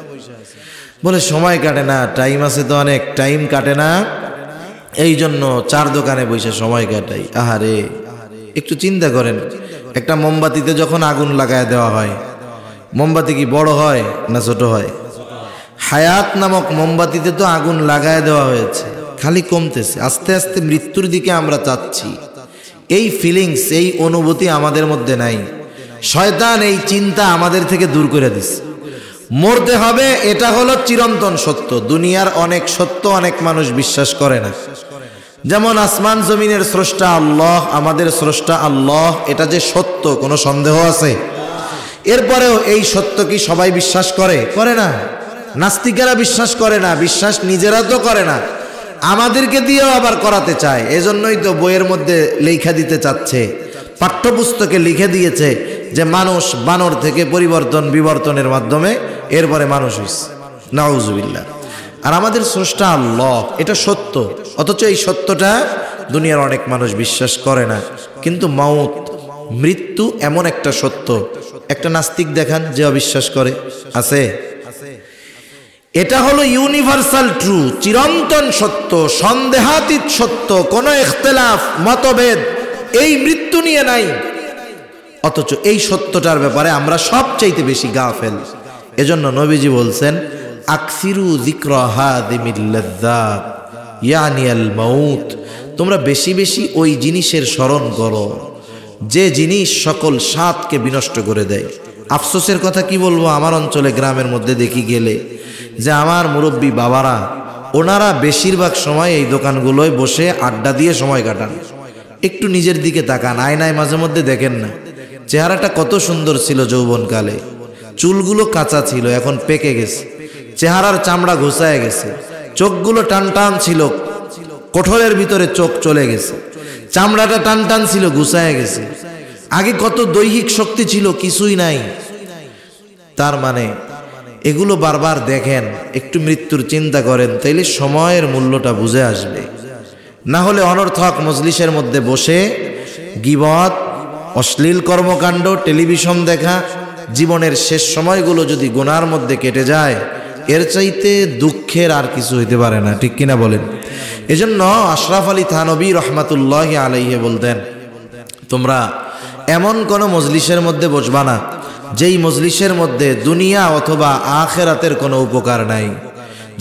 [SPEAKER 1] বলে সময় কাটে না, টাইম আছে তো অনেক, টাইম কাটে না, এই জন্য চার দোকানে বসে সময় কাটাই। আহারে, একটু চিন্তা করেন, একটা মোমবাতিতে যখন আগুন লাগায় দেওয়া হয়, মোমবাতি কি বড় হয় না ছোট হয়? হায়াত নামক মোমবাতিতে তো আগুন লাগায় দেওয়া হয়েছে, খালি কমতেছে, আস্তে আস্তে মৃত্যুর দিকে আমরা যাচ্ছি। এই ফিলিংস, এই অনুভূতি আমাদের মধ্যে নাই। শয়তান এই চিন্তা আমাদের থেকে দূর করে দিচ্ছে। মরতে হবে, এটা হলো চিরন্তন সত্য। দুনিয়ার অনেক সত্য অনেক মানুষ বিশ্বাস করে না। যেমন আসমান জমিনের স্রষ্টা আল্লাহ, আমাদের স্রষ্টা আল্লাহ, এটা যে সত্য কোনো সন্দেহ আছে? এরপরেও এই সত্য কি সবাই বিশ্বাস করে? করে না। নাস্তিকেরা বিশ্বাস করে না, বিশ্বাস নিজেরা তো করে না, আমাদেরকে দিয়েও আবার করাতে চায়। এজন্যই তো বইয়ের মধ্যে লেখা দিতে চাচ্ছে, পাঠ্যপুস্তকে লিখে দিয়েছে যে মানুষ বানর থেকে পরিবর্তন বিবর্তনের মাধ্যমে এরপরে মানুষ হইছে। নাউজুবিল্লাহ। আর আমাদের স্রষ্টা আল্লাহ, এটা সত্য, অথচ এই সত্যটা দুনিয়ার অনেক মানুষ বিশ্বাস করে না। কিন্তু মাউত, মৃত্যু এমন একটা সত্য, একটা নাস্তিক দেখান যে অবিশ্বাস করে? আছে? এটা হলো ইউনিভার্সাল ট্রু, চিরন্তন সত্য, সন্দেহাতীত সত্য, কোনো ইখতিলাফ মতভেদ এই মৃত্যু নিয়ে নাই। অথচ এই সত্যটার ব্যাপারে আমরা সবচাইতে বেশি গাফেল। এজন্য নবীজি বলছেন, আকসিরু যিকরা হাদিমিল লাযযাত ইয়ানি আল মাউত, তোমরা বেশি বেশি ওই জিনিসের স্মরণ করো যে জিনিস সকল স্বাদকে বিনষ্ট করে দেয়। আফসোসের কথা কি বলবো, আমার অঞ্চলে গ্রামের মধ্যে দেখি গেলে যে আমার মুরব্বী বাবারা, ওনারা বেশিরভাগ সময় এই দোকানগুলোয় বসে আড্ডা দিয়ে সময় কাটান। একটু নিজের দিকে তাকান, আয়নায় মাঝে মধ্যে দেখেন না চেহারাটা কত সুন্দর ছিল যৌবনকালে, চুলগুলো কাঁচা ছিল, এখন পেকে গেছে, চেহারার চামড়া ঘুষায় গেছে, চোখগুলো টান টান ছিল, কোঠরের ভিতরে চোখ চলে গেছে, চামড়াটা টান টান ছিল, গুছায় গেছে। আগে কত দৈহিক শক্তি ছিল, কিছুই নাই। তার মানে এগুলো বারবার দেখেন, একটু মৃত্যুর চিন্তা করেন, তাইলে সময়ের মূল্যটা বুঝে আসবে। না হলে অনর্থক মজলিসের মধ্যে বসে গীবত, অশ্লীল কর্মকাণ্ড, টেলিভিশন দেখা, জীবনের শেষ সময়গুলো যদি গুনার মধ্যে কেটে যায়, এর চাইতে দুঃখের আর কিছু হইতে পারে না, ঠিক কিনা বলেন? এজন্য আশরাফ আলী থানবী রহমাতুল্লাহি আলাইহি বলতেন, তোমরা এমন কোন মজলিসের মধ্যে বসবা না যেই মজলিসের মধ্যে দুনিয়া অথবা আখিরাতের কোনো উপকার নাই।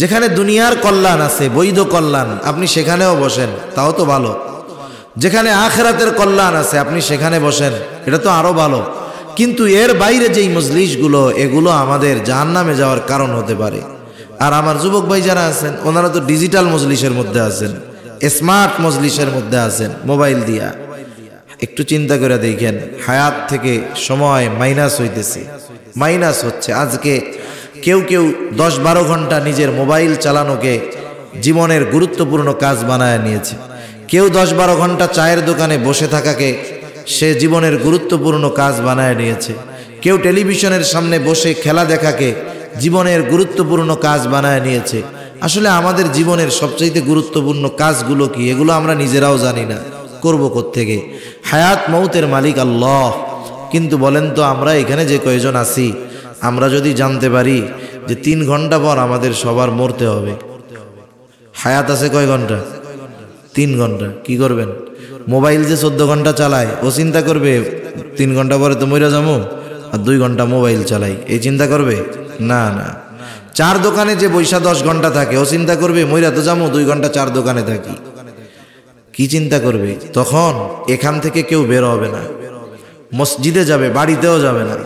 [SPEAKER 1] যেখানে দুনিয়ার কল্যাণ আছে, বৈধ কল্যাণ, আপনি সেখানেও বসেন, তাও তো ভালো। যেখানে আখিরাতের কল্যাণ আছে আপনি সেখানে বসেন, এটা তো আরো ভালো। কিন্তু এর বাইরে যেই মজলিসগুলো, এগুলো আমাদের জাহান্নামে যাওয়ার কারণ হতে পারে। আর আমার যুবক ভাই যারা আছেন, ওনারা তো ডিজিটাল মজলিসের মধ্যে আছেন, স্মার্ট মজলিসের মধ্যে আছেন, মোবাইল দিয়া। একটু চিন্তা করে দেখেন, হায়াত থেকে সময় মাইনাস হইতেছে, মাইনাস হচ্ছে। আজকে কেউ কেউ 10-12 ঘন্টা নিজের মোবাইল চালানোকে জীবনের গুরুত্বপূর্ণ কাজ বানায় নিয়েছে। কেউ 10-12 ঘন্টা চায়ের দোকানে বসে থাকাকে সে জীবনের গুরুত্বপূর্ণ কাজ বানায় নিয়েছে। কেউ টেলিভিশনের সামনে বসে খেলা দেখাকে জীবনের গুরুত্বপূর্ণ কাজ বানায় নিয়েছে। আসলে আমাদের জীবনের সবচেয়ে গুরুত্বপূর্ণ কাজগুলো কি, এগুলো আমরা নিজেরাও জানি না, করব কোত্থেকে? হায়াত মৌতের মালিক আল্লাহ। কিন্তু বলেন তো, আমরা এখানে যে কয়জন আছি, আমরা যদি জানতে পারি যে 3 ঘন্টা পর আমাদের সবার মরতে হবে, হায়াত আছে কয় ঘন্টা? 3 ঘন্টা। কি করবেন? মোবাইল যে 14 ঘন্টা চালায়, ও চিন্তা করবে 3 ঘন্টা পরে তো মইরা যাবো, আর 2 ঘন্টা মোবাইল চালাই, এই চিন্তা করবে? না না। 4 দোকানে যে বৈশা 10 ঘন্টা থাকে, ও চিন্তা করবে মইরা তো যাবো, 2 ঘন্টা 4 দোকানে থাকি। কি চিন্তা করবে? তখন এখান থেকে কেউ বের হবে না, মসজিদে যাবে, বাড়িতেও যাবে না।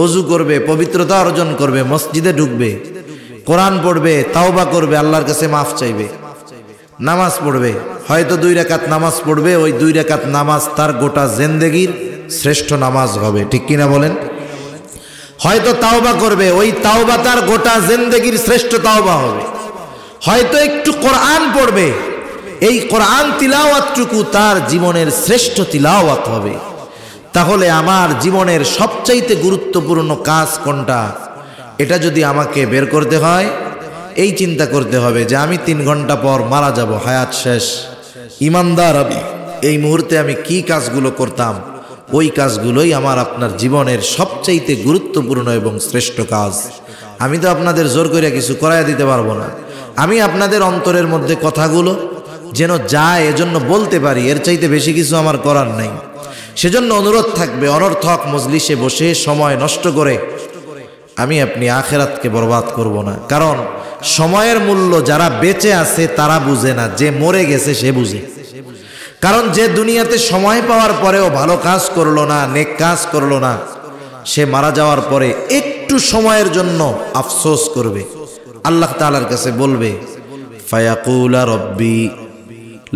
[SPEAKER 1] ওযু করবে, পবিত্রতা অর্জন করবে, মসজিদে ঢুকবে, কোরআন পড়বে, তাওবা করবে, আল্লাহর কাছে মাফ চাইবে, নামাজ পড়বে, হয়তো 2 রাকাত নামাজ পড়বে। ওই 2 রাকাত নামাজ তার গোটা জিন্দেগির শ্রেষ্ঠ নামাজ হবে, ঠিক কিনা বলেন? হয়তো তাওবা করবে, ওই তাওবা তার গোটা জিন্দেগির শ্রেষ্ঠ তাওবা হবে। হয়তো একটু কোরআন পড়বে, এই কোরআন তিলাওয়াতটুকু তার জীবনের শ্রেষ্ঠ তিলাওয়াত হবে। তাহলে আমার জীবনের সবচাইতে গুরুত্বপূর্ণ কাজ কোনটা, এটা যদি আমাকে বের করতে হয়, এই চিন্তা করতে হবে যে আমি 3 ঘন্টা পর মারা যাব, হায়াত শেষ। ইমানদার এই মুহূর্তে আমি কি কাজগুলো করতাম, ওই কাজগুলোই আমার আপনার জীবনের সবচাইতে গুরুত্বপূর্ণ এবং শ্রেষ্ঠ কাজ। আমি তো আপনাদের জোর করে কিছু করাইয়া দিতে পারবো না। আমি আপনাদের অন্তরের মধ্যে কথাগুলো যেন যায়, এজন্য বলতে পারি, এর চাইতে বেশি কিছু আমার করার নাই। সেজন্য অনুরোধ থাকবে, অনর্থক মজলিসে বসে সময় নষ্ট করে আমি আপনি আখিরাতকে বরবাদ করব না। কারণ সময়ের মূল্য যারা বেঁচে আছে তারা বুঝে না, যে মরে গেছে সে বুঝে। কারণ যে দুনিয়াতে সময় পাওয়ার পরেও ভালো কাজ করলো না, নেক কাজ করলো না, সে মারা যাওয়ার পরে একটু সময়ের জন্য আফসোস করবে, আল্লাহ তাআলার কাছে বলবে, ফায়াকুলা রব্বি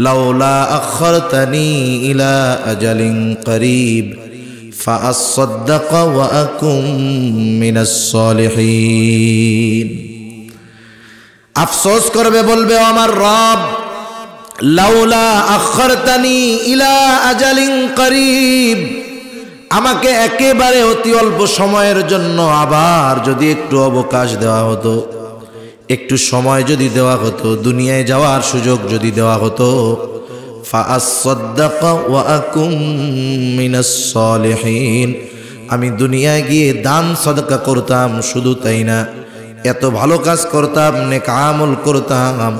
[SPEAKER 1] লাউলা আখরতানি ইলা আজালিন করিব ফাআসাদ্দাক ওয়া আকুম মিনাস সালিহিন। আফসোস করবে, বলবে, আমার রব, লাউলা আখরতানি ইলা আজালিন করিব, আমাকে একেবারে অতি অল্প সময়ের জন্য আবার যদি একটু অবকাশ দেওয়া হতো, একটু সময় যদি দেওয়া হতো, দুনিয়ায় যাওয়ার সুযোগ যদি দেওয়া হতো, ফাআসাদ্দাক ওয়া আকুম মিনাস সালিহিন, আমি দুনিয়ায় গিয়ে দান সদকা করতাম, শুধু তাই না, এত ভালো কাজ করতাম, নেক আমল করতাম,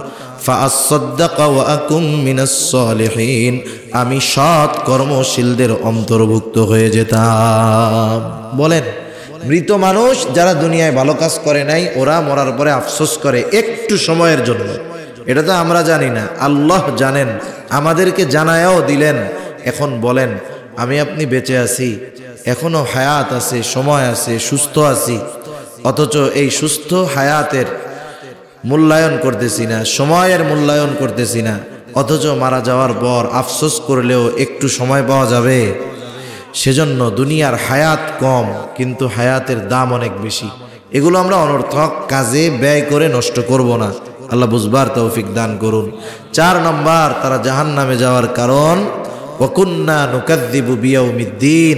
[SPEAKER 1] ফাআসাদ্দাক ওয়া আকুম মিনাস সালিহিন, আমি সৎ কর্মশীলদের অন্তর্ভুক্ত হয়ে যেতাম। বলেন, মৃত মানুষ যারা দুনিয়ায় ভালো কাজ করে নাই, ওরা মরার পরে আফসোস করে একটু সময়ের জন্য। এটা তো আমরা জানি না, আল্লাহ জানেন, আমাদেরকে জানায়াও দিলেন। এখন বলেন, আমি আপনি বেঁচে আছি, এখনো হায়াত আছে, সময় আছে, সুস্থ আছি, অথচ এই সুস্থ হায়াতের মূল্যায়ন করতেছি না, সময়ের মূল্যায়ন করতেছি না, অথচ মারা যাওয়ার পর আফসোস করলেও একটু সময় পাওয়া যাবে। সেজন্য দুনিয়ার হায়াত কম, কিন্তু হায়াতের দাম অনেক বেশি। এগুলো আমরা অনর্থক কাজে ব্যয় করে নষ্ট করব না, আল্লাহ বুঝবার তৌফিক দান করুন। 4 নম্বর, তারা জাহান্নামে যাওয়ার কারণ ওয়া কুন্না নুকাযযিবু বিয়াউমিদ্দিন,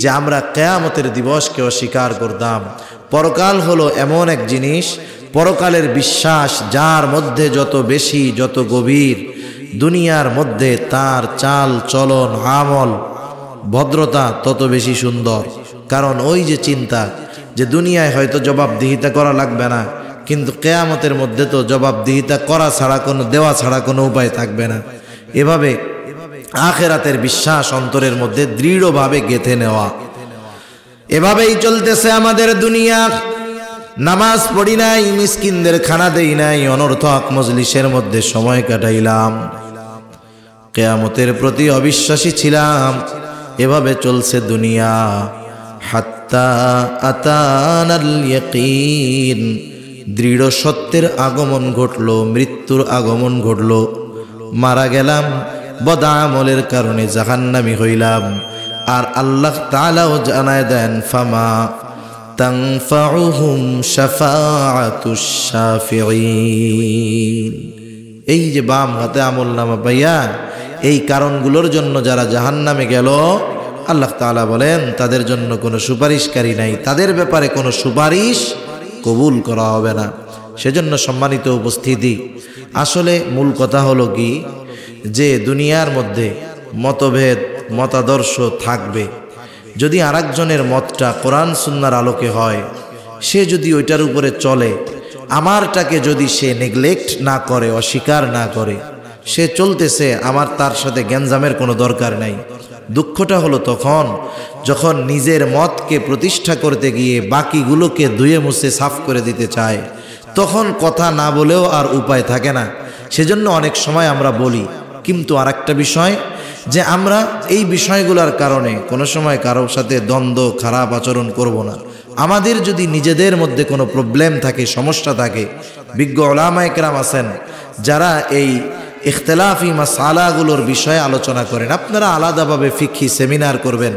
[SPEAKER 1] যে আমরা কিয়ামতের দিবসকে অস্বীকার করতাম। পরকাল হলো এমন এক জিনিস, পরকালের বিশ্বাস যার মধ্যে যত বেশি, যত গভীর, দুনিয়ার মধ্যে তার চাল চলন আমল ভদ্রতা তত বেশি সুন্দর। কারণ ওই যে চিন্তা যে দুনিয়ায় হয়তো জবাবদিহিতা করা লাগবে না, কিন্তু কিয়ামতের মধ্যে তো জবাবদিহিতা করা ছাড়া কোনো, দেওয়া ছাড়া কোনো উপায় থাকবে না। এভাবে আখিরাতের বিশ্বাস অন্তরের মধ্যে দৃঢ়ভাবে গেঁথে নেওয়া। এভাবেই চলতেছে আমাদের দুনিয়া। নামাজ পড়ি নাই, মিসকিনদের খানা দেই নাই, অনর্থক মজলিসের মধ্যে সময় কাটাইলাম, কিয়ামতের প্রতি অবিশ্বাসী ছিলাম। এভাবে চলছে দুনিয়া। হাত্তা আতানাল ইয়াকিন, দৃঢ় সত্যের আগমন ঘটলো, মৃত্যুর আগমন ঘটলো, মারা গেলাম, বদআমলের কারণে জাহান্নামী হইলাম। আর আল্লাহ তাআলাও জানায় দেন ফামা তানফাউহুম শাফাআতুশ শাফিঈন। এই যে বাম হাতে আমল নামা পাইয়া এই কারণগুলোর জন্য যারা জাহান্নামে গেল, আল্লাহ তাআলা বলেন তাদের জন্য কোনো সুপারিশকারী নাই, তাদের ব্যাপারে কোনো সুপারিশ কবুল করা হবে না। সেজন্য সম্মানিত উপস্থিতি, আসলে মূল কথা হলো কি, যে দুনিয়ার মধ্যে মতভেদ মতাদর্শ থাকবে। যদি আরেকজনের মতটা কোরআন সুন্নাহর আলোকে হয়, সে যদি ওইটার উপরে চলে, আমারটাকে যদি সে নেগলেক্ট না করে, অস্বীকার না করে, সে চলতেছে, আমার তার সাথে গ্যাঞ্জামের কোনো দরকার নাই। দুঃখটা হলো তখন যখন নিজের মতকে প্রতিষ্ঠা করতে গিয়ে বাকিগুলোকে ধুয়ে মুছে সাফ করে দিতে চায়, তখন কথা না বলেও আর উপায় থাকে না। সেজন্য অনেক সময় আমরা বলি, কিন্তু আরেকটা বিষয় যে আমরা এই বিষয়গুলোর কারণে কোনো সময় কারোর সাথে দ্বন্দ্ব, খারাপ আচরণ করব না। আমাদের যদি নিজেদের মধ্যে কোনো প্রবলেম থাকে, সমস্যা থাকে, বিজ্ঞ উলামায়ে কেরাম আছেন যারা এই ইখতিলাফি মাসালাগুলোর বিষয়ে আলোচনা করেন। আপনারা আলাদাভাবে ফিকহি সেমিনার করবেন,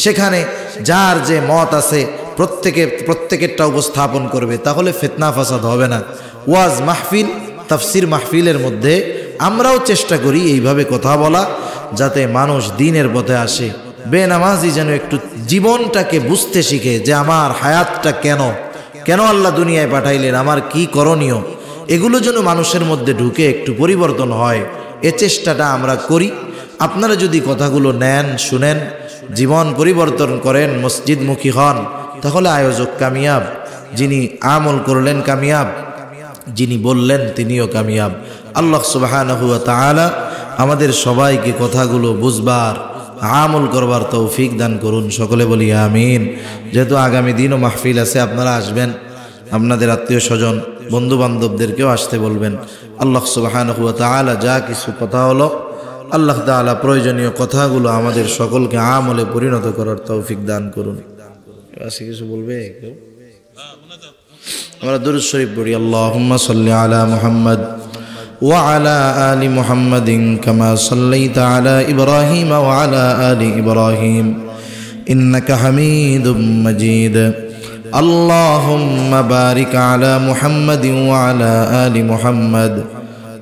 [SPEAKER 1] সেখানে যার যে মত আছে প্রত্যেকেরটা উপস্থাপন করবে, তাহলে ফিতনা ফাসাদ হবে না। ওয়াজ মাহফিল, তাফসির মাহফিলের মধ্যে আমরাও চেষ্টা করি এইভাবে কথা বলা, যাতে মানুষ দ্বীনের পথে আসে। বেনামাজি যেন একটু জীবনটাকে বুঝতে শিখে যে আমার হায়াতটা কেন আল্লাহ দুনিয়ায় পাঠাইলেন, আমার কি করণীয়, এগুলো যেন মানুষের মধ্যে ঢুকে একটু পরিবর্তন হয়, এ চেষ্টাটা আমরা করি। আপনারা যদি কথাগুলো নেন, শুনেন, জীবন পরিবর্তন করেন, মসজিদমুখী হন, তাহলে আয়োজক কামিয়াব, যিনি আমল করলেন কামিয়াব, যিনি বললেন তিনিও কামিয়াব। আল্লাহ সুবহানাহু ওয়া তাআলা আমাদের সবাইকে কথাগুলো বুঝবার, আমল করবার তৌফিক দান করুন। সকলে বলি আমিন। যেহেতু আগামী দিনও মাহফিল আছে, আপনারা আসবেন, আপনাদের আত্মীয় স্বজন বন্ধু বান্ধবদেরকেও আসতে বলবেন। আল্লাহ সুবহানাহু ওয়া তাআলা যা কিছু কথা হলো, আল্লাহ তাআলা প্রয়োজনীয় কথাগুলো আমাদের সকলকে আমলে পরিণত করার তৌফিক দান করুন। আছে কিছু বলবে? আমরা দুরূদ শরীফ পড়ি। আল্লাহুম্মা সাল্লি আলা মুহাম্মদ ওয়া আলা আলি মুহাম্মাদিন কামা সাল্লাইতা আলা ইব্রাহিম ওয়া আলা আলি ইব্রাহিম ইন্নাকা হামিদুম মাজিদ। আল্লাহুম্মা বারিক আলা মুহাম্মাদিন ওয়া আলা আলি মুহাম্মাদ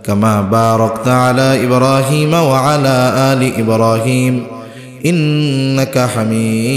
[SPEAKER 1] কামা বারাকতা আলা ইব্রাহিম ওয়া আলা আলি ইব্রাহিম ইন্নাকা হামিদ।